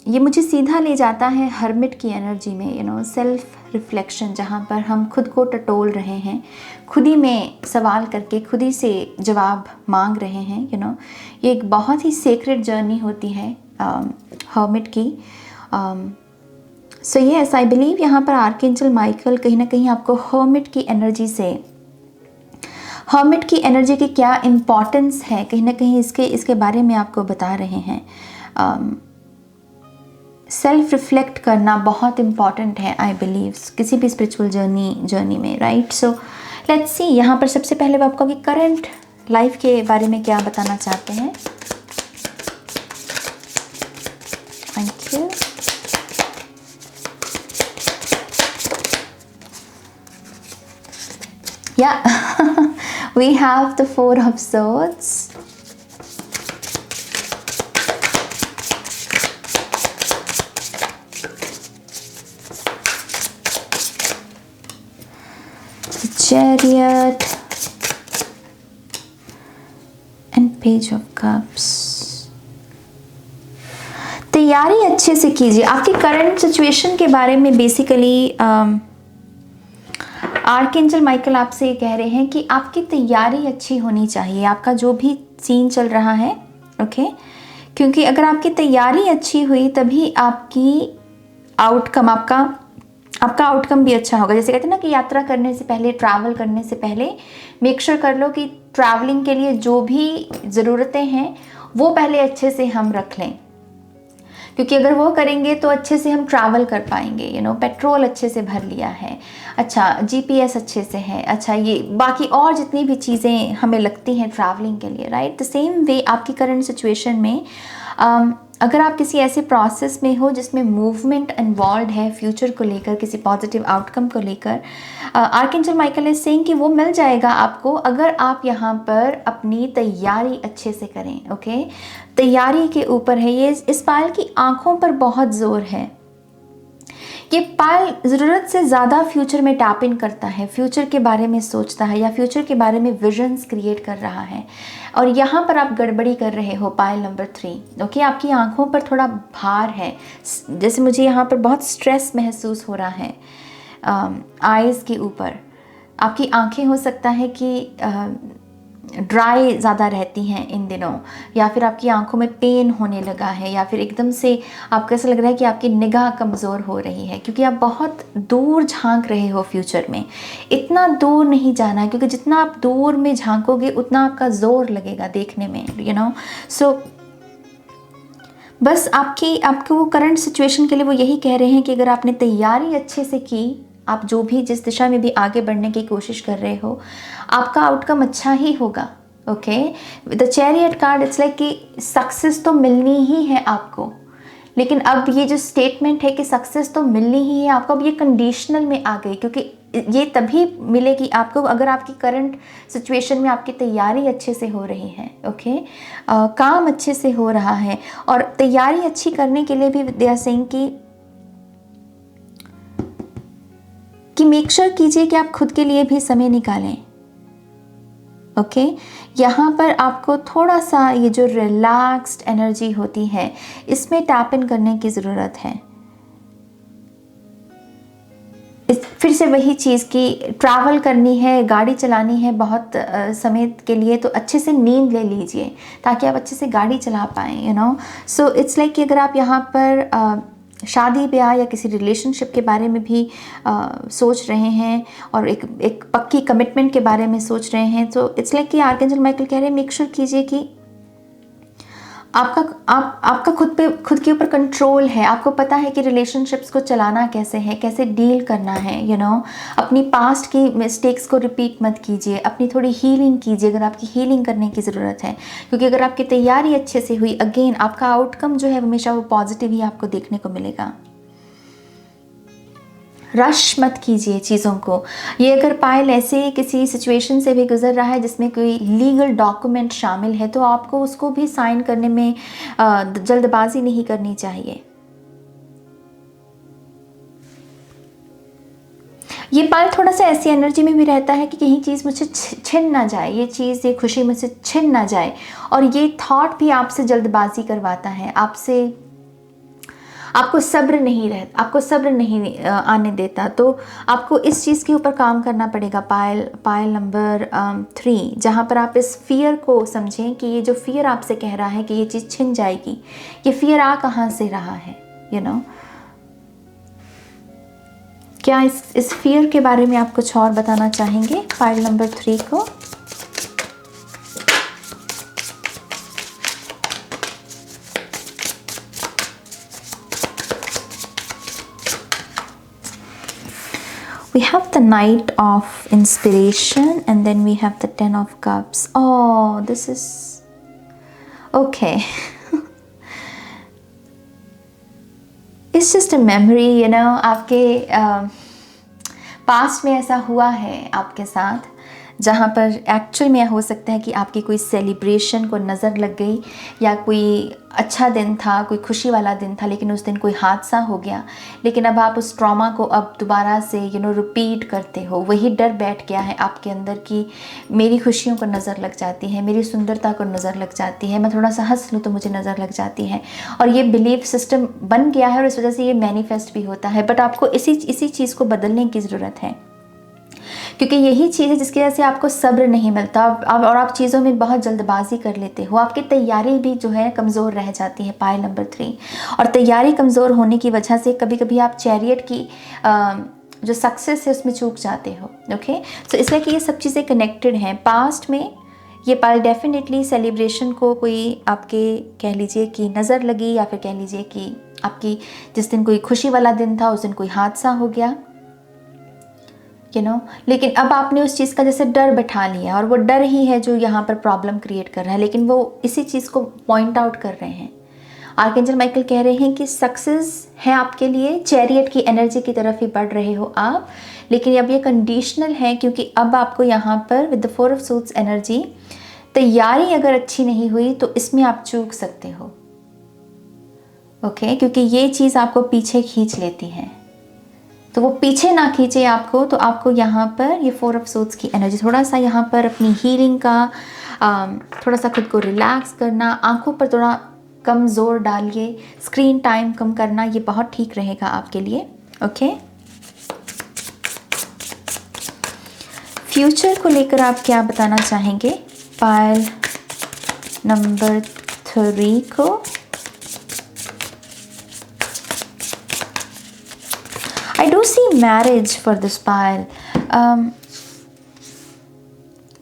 ये मुझे सीधा ले जाता है हर्मिट की एनर्जी में, सेल्फ रिफ्लेक्शन, जहाँ पर हम खुद को टटोल रहे हैं, खुद ही में सवाल करके खुद ही से जवाब मांग रहे हैं। ये एक बहुत ही सेक्रेड जर्नी होती है हर्मिट की। सो यस, आई बिलीव यहाँ पर आर्कएंजल माइकल कहीं ना कहीं आपको हर्मिट की एनर्जी से, हर्मिट की एनर्जी की क्या इम्पॉर्टेंस है, कहीं ना कहीं इसके बारे में आपको बता रहे हैं। सेल्फ रिफ्लेक्ट करना बहुत इम्पॉर्टेंट है आई बिलीव किसी भी स्पिरिचुअल जर्नी में, राइट। सो लेट्स सी यहाँ पर सबसे पहले वो आपको करंट लाइफ के बारे में क्या बताना चाहते हैं। Thank you. या we have the 4 of swords। Chariot and Page of Cups। तैयारी अच्छे से कीजिए। आपकी करंट सिचुएशन के बारे में बेसिकली आर्कएंजल माइकल आपसे ये कह रहे हैं कि आपकी तैयारी अच्छी होनी चाहिए, आपका जो भी सीन चल रहा है। ओके, क्योंकि अगर आपकी तैयारी अच्छी हुई तभी आपकी आउटकम, आपका आउटकम भी अच्छा होगा। जैसे कहते हैं ना कि यात्रा करने से पहले, ट्रैवल करने से पहले मेक श्योर कर लो कि ट्रैवलिंग के लिए जो भी ज़रूरतें हैं वो पहले अच्छे से हम रख लें, क्योंकि अगर वो करेंगे तो अच्छे से हम ट्रैवल कर पाएंगे। पेट्रोल अच्छे से भर लिया है, अच्छा जीपीएस अच्छे से है, अच्छा ये बाकी और जितनी भी चीज़ें हमें लगती हैं ट्रैवलिंग के लिए, राइट। द सेम वे आपकी करंट सिचुएशन में अगर आप किसी ऐसे प्रोसेस में हो जिसमें मूवमेंट इन्वॉल्व है फ्यूचर को लेकर, किसी पॉजिटिव आउटकम को लेकर, आर्कएंजल माइकल इज सेइंग कि वो मिल जाएगा आपको अगर आप यहाँ पर अपनी तैयारी अच्छे से करें। ओके, तैयारी के ऊपर है ये। इस पायल की आंखों पर बहुत जोर है। ये पायल ज़रूरत से ज़्यादा फ्यूचर में टैप इन करता है, फ्यूचर के बारे में सोचता है या फ्यूचर के बारे में विजन्स क्रिएट कर रहा है, और यहाँ पर आप गड़बड़ी कर रहे हो पायल नंबर 3। ओके, आपकी आंखों पर थोड़ा भार है, जैसे मुझे यहाँ पर बहुत स्ट्रेस महसूस हो रहा है आईज़ के ऊपर। आपकी आंखें हो सकता है कि ड्राई ज़्यादा रहती हैं इन दिनों, या फिर आपकी आंखों में पेन होने लगा है, या फिर एकदम से आपको ऐसा लग रहा है कि आपकी निगाह कमज़ोर हो रही है, क्योंकि आप बहुत दूर झांक रहे हो फ्यूचर में। इतना दूर नहीं जाना है, क्योंकि जितना आप दूर में झांकोगे उतना आपका जोर लगेगा देखने में, सो बस आपको वो करंट सिचुएशन के लिए वो यही कह रहे हैं कि अगर आपने तैयारी अच्छे से की, आप जो भी जिस दिशा में भी आगे बढ़ने की कोशिश कर रहे हो, आपका आउटकम अच्छा ही होगा। Okay, the chariot card, it's like कि सक्सेस तो मिलनी ही है आपको, लेकिन अब ये जो स्टेटमेंट है कि सक्सेस तो मिलनी ही है आपको, अब ये कंडीशनल में आ गई, क्योंकि ये तभी मिलेगी आपको अगर आपकी करंट सिचुएशन में आपकी तैयारी अच्छे से हो रही है। ओके, काम अच्छे से हो रहा है, और तैयारी अच्छी करने के लिए भी दे आर सेइंग कि कि मेक श्योर कीजिए कि आप खुद के लिए भी समय निकालें। ओके, यहाँ पर आपको थोड़ा सा ये जो रिलैक्स्ड एनर्जी होती है इसमें टैप इन करने की ज़रूरत है। फिर से वही चीज़ कि ट्रैवल करनी है, गाड़ी चलानी है बहुत समय के लिए, तो अच्छे से नींद ले लीजिए ताकि आप अच्छे से गाड़ी चला पाएँ, you know. So it's like कि अगर आप यहाँ पर शादी ब्याह या किसी रिलेशनशिप के बारे में भी सोच रहे हैं और एक पक्की कमिटमेंट के बारे में सोच रहे हैं, तो इट्स लाइक कि आर्कएंजल माइकल कह रहे हैं मेक श्योर कीजिए कि आपका खुद के ऊपर कंट्रोल है। आपको पता है कि रिलेशनशिप्स को चलाना कैसे है, कैसे डील करना है, यू नो। अपनी पास्ट की मिस्टेक्स को रिपीट मत कीजिए, अपनी थोड़ी हीलिंग कीजिए अगर आपकी हीलिंग करने की ज़रूरत है, क्योंकि अगर आपकी तैयारी अच्छे से हुई, अगेन आपका आउटकम जो है हमेशा वो पॉजिटिव ही आपको देखने को मिलेगा। रश मत कीजिए चीज़ों को। ये अगर पायल ऐसे किसी सिचुएशन से भी गुजर रहा है जिसमें कोई लीगल डॉक्यूमेंट शामिल है, तो आपको उसको भी साइन करने में जल्दबाजी नहीं करनी चाहिए। ये पायल थोड़ा सा ऐसी एनर्जी में भी रहता है कि कहीं चीज़ मुझसे छिन ना जाए, ये चीज़, ये खुशी मुझसे छिन ना जाए, और ये थॉट भी आपसे जल्दबाजी करवाता है, आपको सब्र नहीं आने देता। तो आपको इस चीज़ के ऊपर काम करना पड़ेगा। पायल नंबर 3, जहाँ पर आप इस फियर को समझें कि ये जो फियर आपसे कह रहा है कि ये चीज़ छिन जाएगी, ये फियर आ कहाँ से रहा है, यू नो। क्या इस फियर के बारे में आप कुछ और बताना चाहेंगे पायल नंबर 3 को? We have the Knight of Inspiration and then we have the 10 of Cups. Oh, this is okay. It's just a memory, you know. आपके पास्ट में ऐसा हुआ है आपके साथ, जहाँ पर एक्चुअल में हो सकता है कि आपकी कोई सेलिब्रेशन को नज़र लग गई, या कोई अच्छा दिन था, कोई खुशी वाला दिन था, लेकिन उस दिन कोई हादसा हो गया, लेकिन अब आप उस ट्रॉमा को अब दोबारा से रिपीट करते हो। वही डर बैठ गया है आपके अंदर कि मेरी खुशियों को नज़र लग जाती है, मेरी सुंदरता को नज़र लग जाती है, मैं थोड़ा सा हंस लूँ तो मुझे नज़र लग जाती है, और ये बिलीफ सिस्टम बन गया है और इस वजह से ये मैनिफेस्ट भी होता है। बट आपको इसी चीज़ को बदलने की ज़रूरत है, क्योंकि यही चीज़ है जिसकी वजह से आपको सब्र नहीं मिलता, और आप चीज़ों में बहुत जल्दबाजी कर लेते हो। आपकी तैयारी भी जो है कमज़ोर रह जाती है पायल नंबर 3, और तैयारी कमज़ोर होने की वजह से कभी कभी आप चैरियट की जो सक्सेस है उसमें चूक जाते हो। ओके, तो इसलिए कि ये सब चीज़ें कनेक्टेड हैं। पास्ट में ये पायल डेफिनेटली सेलिब्रेशन को कोई आपके कह लीजिए कि नज़र लगी, या फिर कह लीजिए कि आपकी जिस दिन कोई खुशी वाला दिन था उस दिन कोई हादसा हो गया, यू नो। लेकिन अब आपने उस चीज़ का जैसे डर बैठा लिया, और वो डर ही है जो यहाँ पर प्रॉब्लम क्रिएट कर रहा है, लेकिन वो इसी चीज़ को पॉइंट आउट कर रहे हैं। आर्कएंजल माइकल कह रहे हैं कि सक्सेस है आपके लिए, चैरियट की एनर्जी की तरफ ही बढ़ रहे हो आप, लेकिन अब ये कंडीशनल है, क्योंकि अब आपको यहाँ पर with the 4 of suits energy, तैयारी अगर अच्छी नहीं हुई तो इसमें आप चूक सकते हो। ओके, क्योंकि ये चीज़ आपको पीछे खींच लेती है, तो वो पीछे ना खींचे आपको। तो आपको यहाँ पर ये 4 ऑफ सूट्स की एनर्जी, थोड़ा सा यहाँ पर अपनी हीलिंग का, थोड़ा सा खुद को रिलैक्स करना, आंखों पर थोड़ा कम जोर डालिए, स्क्रीन टाइम कम करना, ये बहुत ठीक रहेगा आपके लिए। ओके, फ्यूचर को लेकर आप क्या बताना चाहेंगे पायल नंबर 3 को? I do see marriage for this pile.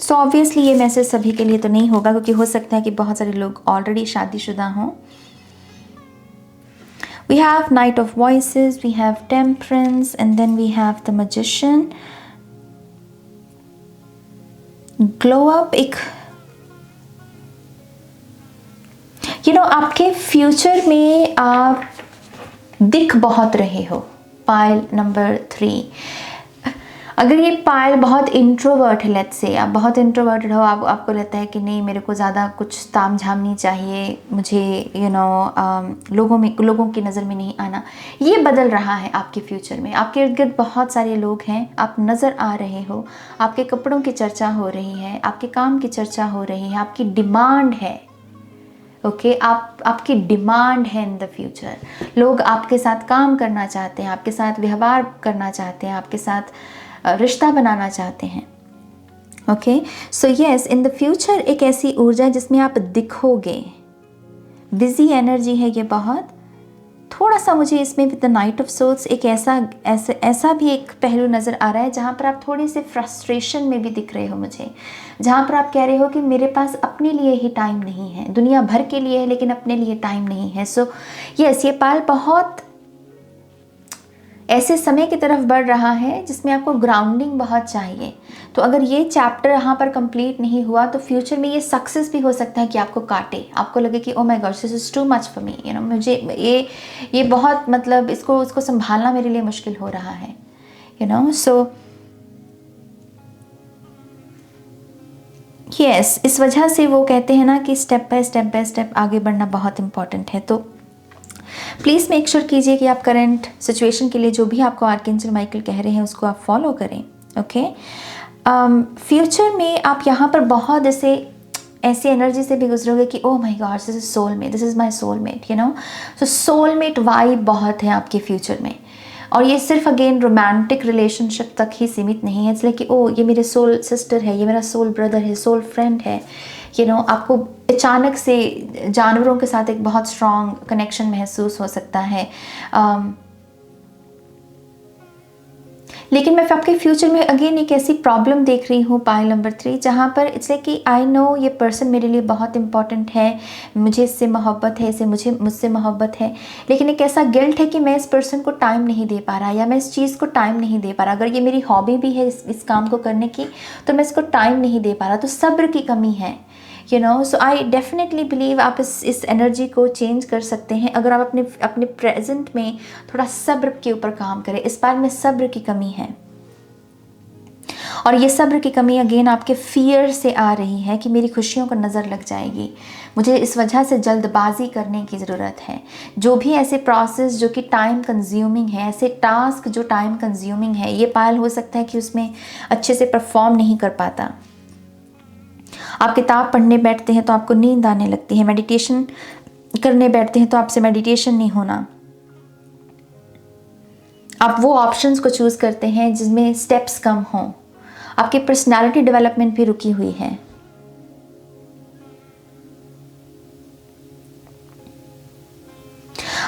So obviously ये मैसेज सभी के लिए तो नहीं होगा, क्योंकि हो सकता है कि बहुत सारे लोग ऑलरेडी शादीशुदा हों। We have Knight of Voices, we have Temperance, and then we have the Magician. Glow up एक, आपके फ्यूचर में आप दिख बहुत रहे हो पायल नंबर 3। अगर ये पायल बहुत इंट्रोवर्ट है, लेट्स से आप बहुत इंट्रोवर्टेड हो, आपको लगता है कि नहीं मेरे को ज़्यादा कुछ ताम झाम नहीं चाहिए, मुझे लोगों की नज़र में नहीं आना, ये बदल रहा है आपके फ्यूचर में। आपके इर्द गिर्द बहुत सारे लोग हैं, आप नज़र आ रहे हो, आपके कपड़ों की चर्चा हो रही है, आपके काम की चर्चा हो रही है, आपकी डिमांड है। ओके, आपकी डिमांड है इन द फ्यूचर। लोग आपके साथ काम करना चाहते हैं, आपके साथ व्यवहार करना चाहते हैं, आपके साथ रिश्ता बनाना चाहते हैं। Okay, so yes, in the future एक ऐसी ऊर्जा है जिसमें आप दिखोगे। बिजी एनर्जी है ये बहुत। थोड़ा सा मुझे इसमें with the knight of souls एक ऐसा भी एक पहलू नज़र आ रहा है जहाँ पर आप थोड़े से फ्रस्ट्रेशन में भी दिख रहे हो मुझे, जहाँ पर आप कह रहे हो कि मेरे पास अपने लिए ही टाइम नहीं है, दुनिया भर के लिए है लेकिन अपने लिए टाइम नहीं है। सो यस, ये पाल बहुत ऐसे समय की तरफ बढ़ रहा है जिसमें आपको ग्राउंडिंग बहुत चाहिए। तो अगर ये चैप्टर यहाँ पर कंप्लीट नहीं हुआ तो फ्यूचर में ये सक्सेस भी हो सकता है कि आपको काटे, आपको लगे कि oh my God this is too much for me, मुझे ये बहुत मतलब इसको संभालना मेरे लिए मुश्किल हो रहा है, सो यस, इस वजह से वो कहते हैं ना कि स्टेप बाय स्टेप आगे बढ़ना बहुत इंपॉर्टेंट है। तो प्लीज़ मेक श्योर कीजिए कि आप करंट सिचुएशन के लिए जो भी आपको आर्कएंजल माइकल कह रहे हैं उसको आप फॉलो करें। ओके, फ्यूचर में आप यहाँ पर बहुत ऐसी एनर्जी से भी गुजरोगे कि oh my God this is soulmate, this is my soulmate, so soulmate vibe बहुत है आपके फ्यूचर में। और ये सिर्फ अगेन रोमांटिक रिलेशनशिप तक ही सीमित नहीं है, इसलिए कि ओ ये मेरे सोल सिस्टर है, ये मेरा सोल ब्रदर है, सोल फ्रेंड है। आपको अचानक से जानवरों के साथ एक बहुत स्ट्रॉन्ग कनेक्शन महसूस हो सकता है। लेकिन मैं आपके फ्यूचर में अगेन एक ऐसी प्रॉब्लम देख रही हूँ पाइल नंबर 3, जहाँ पर इट्स लाइक कि आई नो ये पर्सन मेरे लिए बहुत इंपॉर्टेंट है, मुझे इससे मोहब्बत है, मुझसे मोहब्बत है, लेकिन एक ऐसा गिल्ट है कि मैं इस पर्सन को टाइम नहीं दे पा रहा, या मैं इस चीज़ को टाइम नहीं दे पा रहा। अगर ये मेरी हॉबी भी है इस काम को करने की, तो मैं इसको टाइम नहीं दे पा रहा, तो सब्र की कमी है। सो आई डेफिनेटली बिलीव आप इस एनर्जी को चेंज कर सकते हैं अगर आप अपने प्रेजेंट में थोड़ा सब्र के ऊपर काम करें। इस बार में सब्र की कमी है, और ये सब्र की कमी अगेन आपके फियर से आ रही है कि मेरी खुशियों को नज़र लग जाएगी, मुझे इस वजह से जल्दबाजी करने की ज़रूरत है। जो भी ऐसे प्रोसेस जो कि टाइम कंज्यूमिंग है, ऐसे टास्क जो टाइम कंज्यूमिंग है, ये पायल हो सकता है कि उसमें अच्छे से परफॉर्म नहीं कर पाता। आप किताब पढ़ने बैठते हैं तो आपको नींद आने लगती है, मेडिटेशन करने बैठते हैं तो आपसे मेडिटेशन नहीं होना, आप वो ऑप्शंस को चूज़ करते हैं जिसमें स्टेप्स कम हों, आपकी पर्सनालिटी डेवलपमेंट भी रुकी हुई है।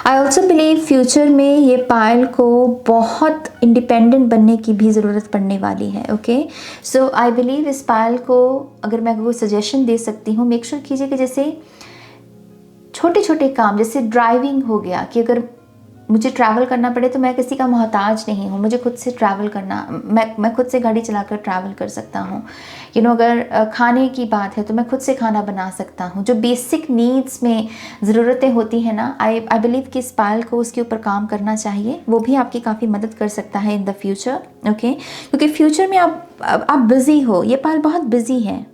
आई ऑल्सो बिलीव फ्यूचर में ये पायल को बहुत इंडिपेंडेंट बनने की भी ज़रूरत पड़ने वाली है। ओके, सो आई बिलीव इस पायल को अगर मैं कोई सजेशन दे सकती हूँ, मेक श्योर कीजिए कि जैसे छोटे छोटे काम, जैसे ड्राइविंग हो गया, कि अगर मुझे ट्रैवल करना पड़े तो मैं किसी का मोहताज नहीं हूँ, मुझे खुद से ट्रैवल करना, मैं खुद से गाड़ी चलाकर ट्रैवल कर सकता हूँ। अगर खाने की बात है तो मैं खुद से खाना बना सकता हूँ। जो बेसिक नीड्स में ज़रूरतें होती हैं ना, आई बिलीव कि इस पायल को उसके ऊपर काम करना चाहिए, वो भी आपकी काफ़ी मदद कर सकता है इन द फ्यूचर। ओके, क्योंकि फ्यूचर में आप बिज़ी हो, ये पायल बहुत बिज़ी है,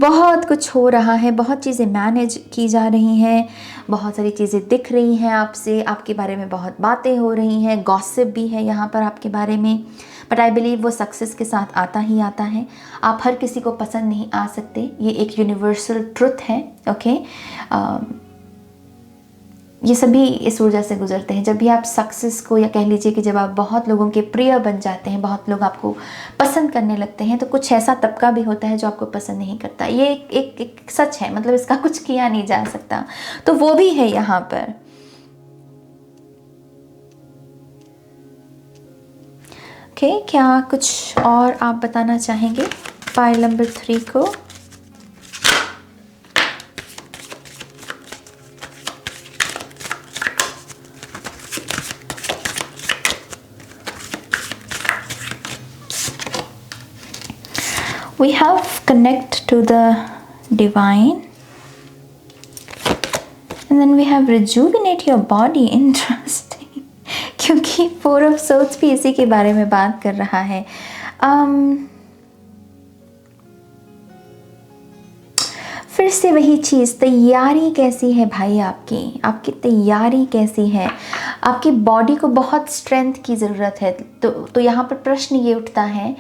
बहुत कुछ हो रहा है, बहुत चीज़ें मैनेज की जा रही हैं, बहुत सारी चीज़ें दिख रही हैं आपसे, आपके बारे में बहुत बातें हो रही हैं, गॉसिप भी है यहाँ पर आपके बारे में, बट आई बिलीव वो सक्सेस के साथ आता ही आता है। आप हर किसी को पसंद नहीं आ सकते, ये एक यूनिवर्सल ट्रुथ है। ओके, ये सभी इस ऊर्जा से गुजरते हैं। जब भी आप सक्सेस को, या कह लीजिए कि जब आप बहुत लोगों के प्रिय बन जाते हैं, बहुत लोग आपको पसंद करने लगते हैं, तो कुछ ऐसा तबका भी होता है जो आपको पसंद नहीं करता। ये एक सच है, मतलब इसका कुछ किया नहीं जा सकता, तो वो भी है यहाँ पर। ओके, क्या कुछ और आप बताना चाहेंगे पाइल नंबर 3 को? We have connect to the divine, and then we have rejuvenate your body. Interesting. क्योंकि फोर ऑफ सोर्ड्स भी इसी के बारे में बात कर रहा है। फिर से वही चीज़, तैयारी कैसी है भाई आपकी, आपकी तैयारी कैसी है। आपकी बॉडी को बहुत स्ट्रेंथ की ज़रूरत है। तो यहाँ पर प्रश्न ये उठता है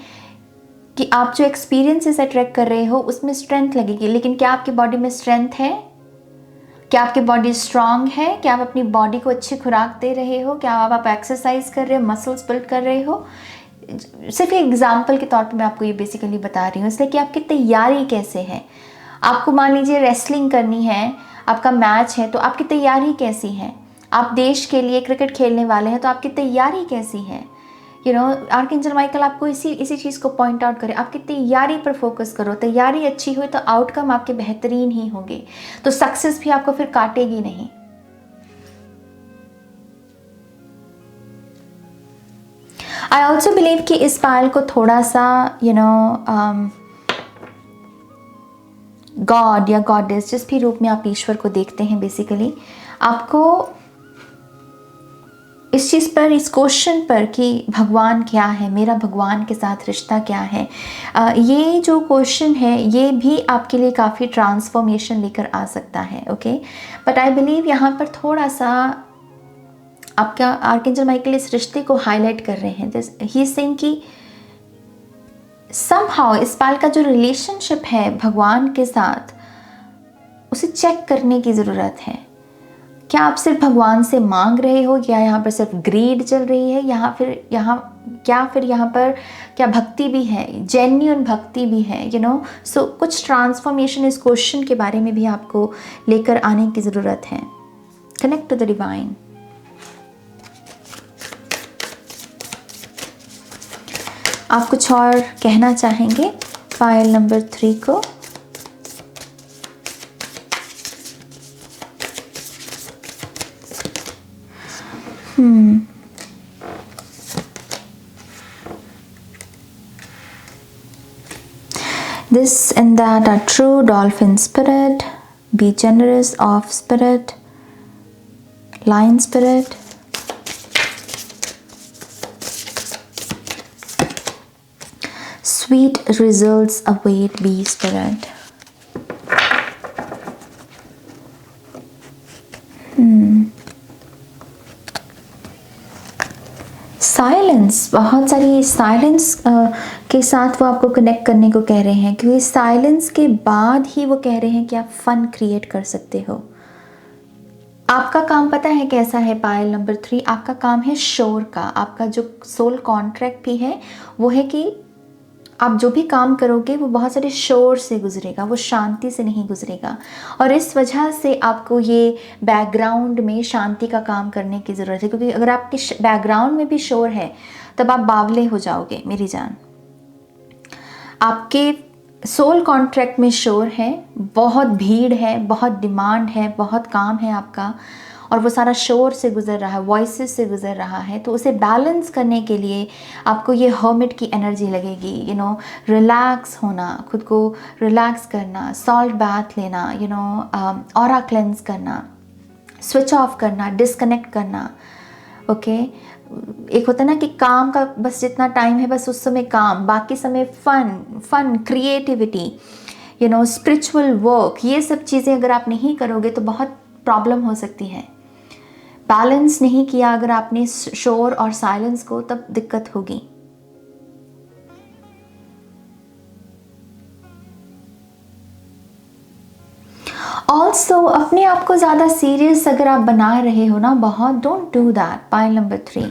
कि आप जो एक्सपीरियंसेस अट्रैक्ट कर रहे हो उसमें स्ट्रेंथ लगेगी, लेकिन क्या आपकी बॉडी में स्ट्रेंथ है? क्या आपकी बॉडी स्ट्रांग है? क्या आप अपनी बॉडी को अच्छी खुराक दे रहे हो? क्या आप एक्सरसाइज कर रहे हो, मसल्स बिल्ड कर रहे हो? सिर्फ एक एग्जाम्पल के तौर पे मैं आपको ये बेसिकली बता रही हूँ, इसलिए कि आपकी तैयारी कैसे है। आपको मान लीजिए रेसलिंग करनी है, आपका मैच है, तो आपकी तैयारी कैसी है। आप देश के लिए क्रिकेट खेलने वाले हैं, तो आपकी तैयारी कैसी है। आर्कएंजल माइकल आपको इसी चीज़ को पॉइंट आउट करे, आपकी तैयारी पर फोकस करो। तैयारी अच्छी हुई तो आउटकम आपके बेहतरीन ही होंगे, तो सक्सेस भी आपको फिर काटेगी नहीं। आई ऑल्सो बिलीव कि इस पायल को थोड़ा सा गॉड या गॉडेस, जिस भी रूप में आप ईश्वर को देखते हैं, बेसिकली आपको इस चीज़ पर, इस क्वेश्चन पर कि भगवान क्या है, मेरा भगवान के साथ रिश्ता क्या है, ये जो क्वेश्चन है ये भी आपके लिए काफ़ी ट्रांसफॉर्मेशन लेकर आ सकता है। ओके, बट आई बिलीव यहाँ पर थोड़ा सा आपका आर्कएंजल माइकल इस रिश्ते को हाईलाइट कर रहे हैं। ही इज सेइंग कि समहाउ इस पाल का जो रिलेशनशिप है भगवान के साथ, उसे चेक करने की ज़रूरत है। क्या आप सिर्फ भगवान से मांग रहे हो, या यहाँ पर सिर्फ ग्रीड चल रही है, फिर यहाँ पर क्या भक्ति भी है, जेन्युइन भक्ति भी है, सो कुछ ट्रांसफॉर्मेशन इस क्वेश्चन के बारे में भी आपको लेकर आने की ज़रूरत है। Connect to the divine. आप कुछ और कहना चाहेंगे पायल नंबर 3 को? This and that are true dolphin spirit, be generous of spirit, lion spirit. Sweet results await, bee spirit. Silence, बहुत सारी साइलेंस के साथ वो आपको कनेक्ट करने को कह रहे हैं, क्योंकि साइलेंस के बाद ही वो कह रहे हैं कि आप फन क्रिएट कर सकते हो। आपका काम पता है कैसा है पायल नंबर 3? आपका काम है शोर का। आपका जो सोल कॉन्ट्रैक्ट भी है वो है कि आप जो भी काम करोगे वो बहुत सारे शोर से गुजरेगा, वो शांति से नहीं गुजरेगा। और इस वजह से आपको ये बैकग्राउंड में शांति का काम करने की ज़रूरत है, क्योंकि अगर आपके बैकग्राउंड में भी शोर है तब आप बावले हो जाओगे मेरी जान। आपके सोल कॉन्ट्रैक्ट में शोर है, बहुत भीड़ है, बहुत डिमांड है, बहुत काम है आपका, और वो सारा शोर से गुजर रहा है, वॉइसेस से गुजर रहा है। तो उसे बैलेंस करने के लिए आपको ये हर्मिट की एनर्जी लगेगी। रिलैक्स होना, खुद को रिलैक्स करना, सॉल्ट बाथ लेना, ऑरा क्लेंस करना, स्विच ऑफ करना, डिस्कनेक्ट करना। ओके, एक होता है ना कि काम का बस जितना टाइम है बस उस समय काम, बाकी समय फन, क्रिएटिविटी, स्पिरिचुअल वर्क, ये सब चीज़ें अगर आप नहीं करोगे तो बहुत प्रॉब्लम हो सकती है। बैलेंस नहीं किया अगर आपने शोर और साइलेंस को, तब दिक्कत होगी। ऑल्सो अपने आप को ज़्यादा सीरियस अगर आप बना रहे हो ना बहुत, don't do that. Pile number 3,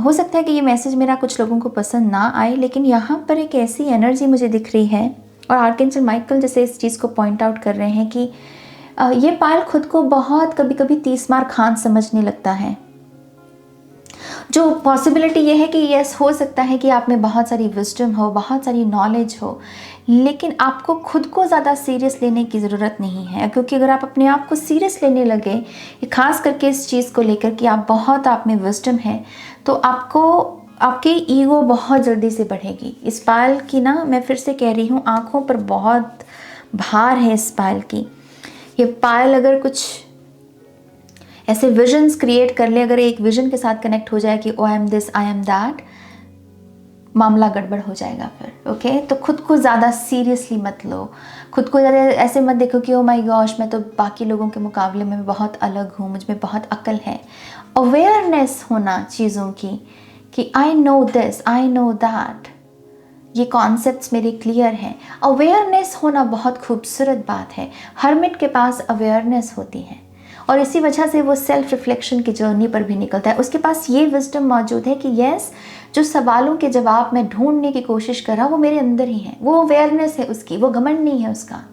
हो सकता है कि ये मैसेज मेरा कुछ लोगों को पसंद ना आए, लेकिन यहाँ पर एक ऐसी एनर्जी मुझे दिख रही है, और आर्कएंजल माइकल जैसे इस चीज़ को पॉइंट आउट कर रहे हैं कि ये पायल खुद को बहुत कभी कभी 30 मार खान समझने लगता है। जो पॉसिबिलिटी ये है कि यस, हो सकता है कि आप में बहुत सारी विजडम हो, बहुत सारी नॉलेज हो, लेकिन आपको खुद को ज़्यादा सीरियस लेने की ज़रूरत नहीं है। क्योंकि अगर आप अपने आप को सीरियस लेने लगे, खास करके इस चीज़ को लेकर कि आप में विजडम है, तो आपकी ईगो बहुत जल्दी से बढ़ेगी। इस पायल की ना, मैं फिर से कह रही हूँ, आँखों पर बहुत भार है इस पायल की। ये पायल अगर कुछ ऐसे विजन्स क्रिएट कर ले, अगर एक विजन के साथ कनेक्ट हो जाए कि oh I am this, I am that, मामला गड़बड़ हो जाएगा फिर। ओके, तो खुद को ज़्यादा सीरियसली मत लो, खुद को ज़्यादा ऐसे मत देखो कि ओ माय गॉश मैं तो बाकी लोगों के मुकाबले में बहुत अलग हूँ, मुझ में बहुत अक्ल है। अवेयरनेस होना चीज़ों की कि I know this, I know that, ये कॉन्सेप्ट्स मेरे क्लियर हैं। अवेयरनेस होना बहुत खूबसूरत बात है। हरमिट के पास अवेयरनेस होती है और इसी वजह से वो सेल्फ रिफ्लेक्शन की जर्नी पर भी निकलता है। उसके पास ये विजडम मौजूद है कि यस, जो सवालों के जवाब मैं ढूंढने की कोशिश कर रहा हूँ वो मेरे अंदर ही है, वो अवेयरनेस है उसकी, वो घमंड नहीं है उसका।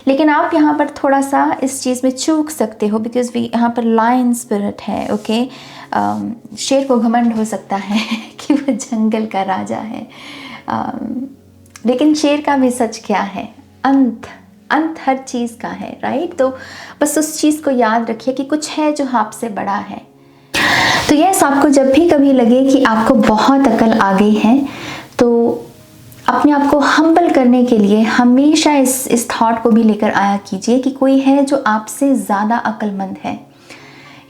लेकिन आप यहाँ पर थोड़ा सा इस चीज़ में चूक सकते हो, बिकॉज वी यहाँ पर लायन स्पिरिट है। ओके, शेर को घमंड हो सकता है कि वो जंगल का राजा है, लेकिन शेर का भी सच क्या है, अंत हर चीज़ का है, राइट। तो बस उस चीज़ को याद रखिए कि कुछ है जो आपसे बड़ा है। तो यस, आपको जब भी कभी लगे कि आपको बहुत अकल आ गई है, तो अपने आप को हम्बल करने के लिए हमेशा इस थॉट को भी लेकर आया कीजिए कि कोई है जो आपसे ज़्यादा अक्लमंद है,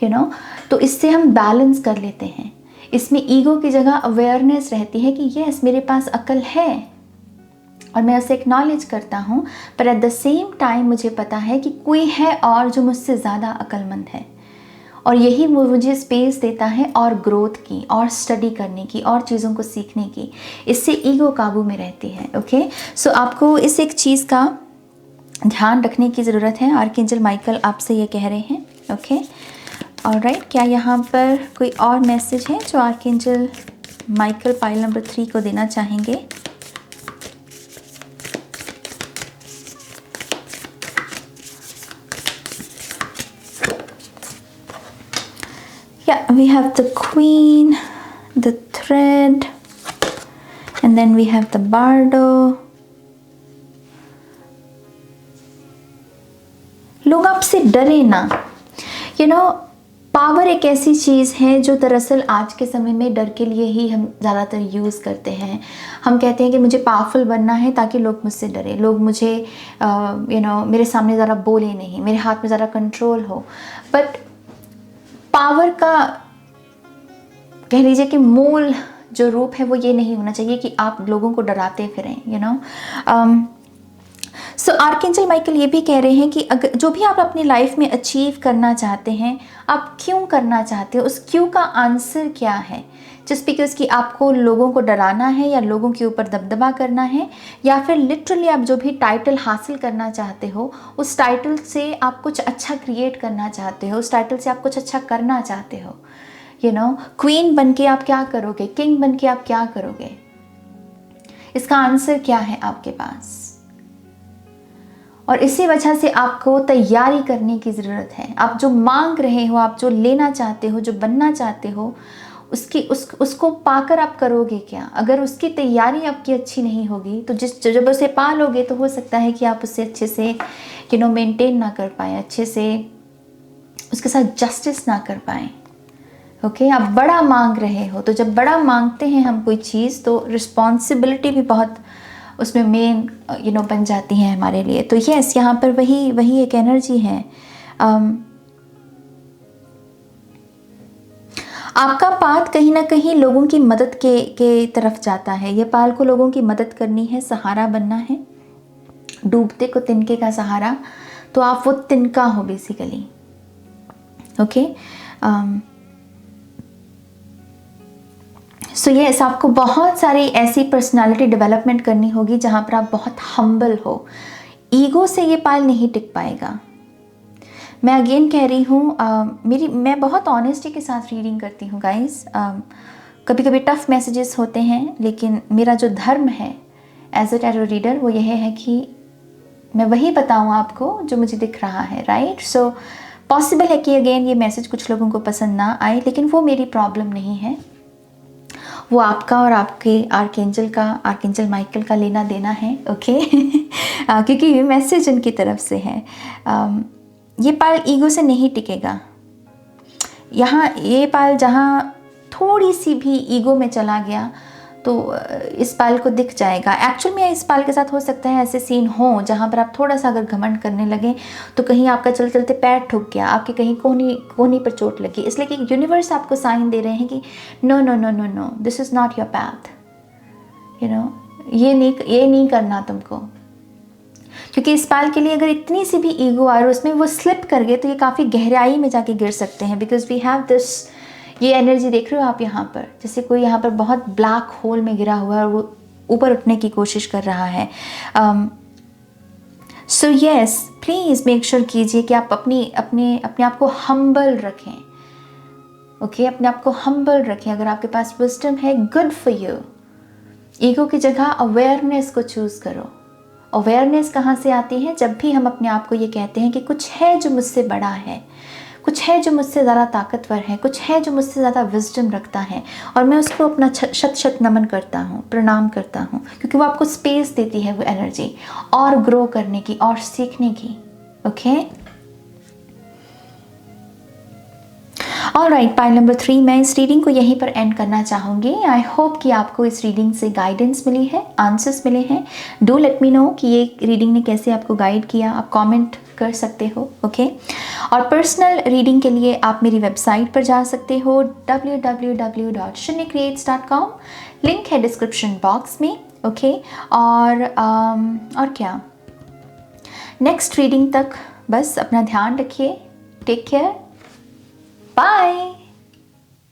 यू नो। तो इससे हम बैलेंस कर लेते हैं। इसमें ईगो की जगह अवेयरनेस रहती है कि यस, मेरे पास अक्ल है और मैं उसे एक्नॉलेज करता हूँ, पर एट द सेम टाइम मुझे पता है कि कोई है और जो मुझसे ज़्यादा अक्लमंद है, और यही मुझे स्पेस देता है और ग्रोथ की, और स्टडी करने की, और चीज़ों को सीखने की। इससे ईगो काबू में रहती है। ओके, सो आपको इस एक चीज़ का ध्यान रखने की ज़रूरत है। आर्कएंजल माइकल आपसे ये कह रहे हैं। ओके, ऑलराइट, क्या यहाँ पर कोई और मैसेज है जो आर्कएंजल माइकल पाइल नंबर 3 को देना चाहेंगे? Yeah, we have the Queen, the Thread, and then we have the Bardo. लोग आपसे डरे ना, यू नो। पावर एक ऐसी चीज़ है जो दरअसल आज के समय में डर के लिए ही हम ज़्यादातर यूज़ करते हैं। हम कहते हैं कि मुझे पावरफुल बनना है ताकि लोग मुझसे डरे, लोग मुझे यू नो मेरे सामने ज़रा बोले नहीं, मेरे हाथ में ज़रा कंट्रोल हो। बट पावर का कह लीजिए कि मूल जो रूप है वो ये नहीं होना चाहिए कि आप लोगों को डराते फिरें, you know. So archangel Michael ये भी कह रहे हैं कि अगर जो भी आप अपनी लाइफ में अचीव करना चाहते हैं, आप क्यों करना चाहते हो, उस क्यों का आंसर क्या है। जस्ट बिकॉज कि आपको लोगों को डराना है या लोगों के ऊपर दबदबा करना है, या फिर लिटरली आप जो भी टाइटल हासिल करना चाहते हो उस टाइटल से आप कुछ अच्छा क्रिएट करना चाहते हो, उस टाइटल से आप कुछ अच्छा करना चाहते हो, यू नो। क्वीन बन के आप क्या करोगे, किंग बन के आप क्या करोगे, इसका आंसर क्या है आपके पास। और इसी वजह से आपको तैयारी करने की ज़रूरत है। आप जो मांग रहे हो, आप जो लेना चाहते हो, जो बनना चाहते हो, उसको पाकर आप करोगे क्या। अगर उसकी तैयारी आपकी अच्छी नहीं होगी तो जब उसे पा लोगे तो हो सकता है कि आप उससे अच्छे से यू नो मेंटेन ना कर पाएँ, अच्छे से उसके साथ जस्टिस ना कर पाएँ। ओके, आप बड़ा मांग रहे हो, तो जब बड़ा मांगते हैं हम कोई चीज़ तो रिस्पॉन्सिबिलिटी भी बहुत उसमें मेन यू नो बन जाती है हमारे लिए। तो यस, यहाँ पर वही एक एनर्जी है। आपका पाथ कहीं ना कहीं लोगों की मदद के तरफ जाता है। ये पाल को लोगों की मदद करनी है, सहारा बनना है, डूबते को तिनके का सहारा, तो आप वो तिनका हो बेसिकली। ओके, सो यस, आपको बहुत सारी ऐसी पर्सनालिटी डेवलपमेंट करनी होगी जहाँ पर आप बहुत हम्बल हो। ईगो से ये पाल नहीं टिक पाएगा। मैं अगेन कह रही हूँ, मैं बहुत ऑनेस्टी के साथ रीडिंग करती हूँ गाइस। कभी कभी टफ मैसेजेस होते हैं, लेकिन मेरा जो धर्म है एज अ टैरो रीडर वो यह है कि मैं वही बताऊँ आपको जो मुझे दिख रहा है, राइट। सो पॉसिबल है कि अगेन ये मैसेज कुछ लोगों को पसंद ना आए, लेकिन वो मेरी प्रॉब्लम नहीं है, वो आपका और आपके आर्कएंजल माइकल का लेना देना है। ओके क्योंकि ये मैसेज उनकी तरफ से है। ये पाल ईगो से नहीं टिकेगा। यहाँ ये पाल जहाँ थोड़ी सी भी ईगो में चला गया तो इस पाल को दिख जाएगा। एक्चुअल में इस पाल के साथ हो सकता है ऐसे सीन हो जहाँ पर आप थोड़ा सा अगर घमंड करने लगे तो कहीं आपका चलते चलते पैर ठुक गया, आपके कहीं कोहनी पर चोट लगी, इसलिए कि यूनिवर्स आपको साइन दे रहे हैं कि no no no no no, this is not your path, you know, ये नहीं करना तुमको। क्योंकि इस पाल के लिए अगर इतनी सी भी ईगो आ रही है उसमें वो स्लिप कर गए तो ये काफ़ी गहराई में जाके गिर सकते हैं। बिकॉज वी हैव दिस, ये एनर्जी देख रहे हो आप यहाँ पर, जैसे कोई यहाँ पर बहुत ब्लैक होल में गिरा हुआ है और वो ऊपर उठने की कोशिश कर रहा है। So yes, please make sure कीजिए कि आप अपने आप को हम्बल रखें। ओके, अपने आप को हम्बल रखें। अगर आपके पास विजडम है, गुड फॉर यू। ईगो की जगह अवेयरनेस को चूज़ करो। अवेयरनेस कहाँ से आती है? जब भी हम अपने आप को ये कहते हैं कि कुछ है जो मुझसे बड़ा है, कुछ है जो मुझसे ज़्यादा ताकतवर है, कुछ है जो मुझसे ज़्यादा विजडम रखता है, और मैं उसको अपना शत शत नमन करता हूँ, प्रणाम करता हूँ, क्योंकि वो आपको स्पेस देती है वो एनर्जी और ग्रो करने की और सीखने की। ओके, ऑलराइट, पाइल नंबर 3, मैं इस रीडिंग को यहीं पर एंड करना चाहूँगी। आई होप कि आपको इस रीडिंग से गाइडेंस मिली है, आंसर्स मिले हैं। डू लेट मी नो कि ये रीडिंग ने कैसे आपको गाइड किया। आप कमेंट कर सकते हो। ओके, और पर्सनल रीडिंग के लिए आप मेरी वेबसाइट पर जा सकते हो www.shunycreates.com, लिंक है डिस्क्रिप्शन बॉक्स में। ओके, और क्या, नेक्स्ट रीडिंग तक बस अपना ध्यान रखिए। Take care, bye.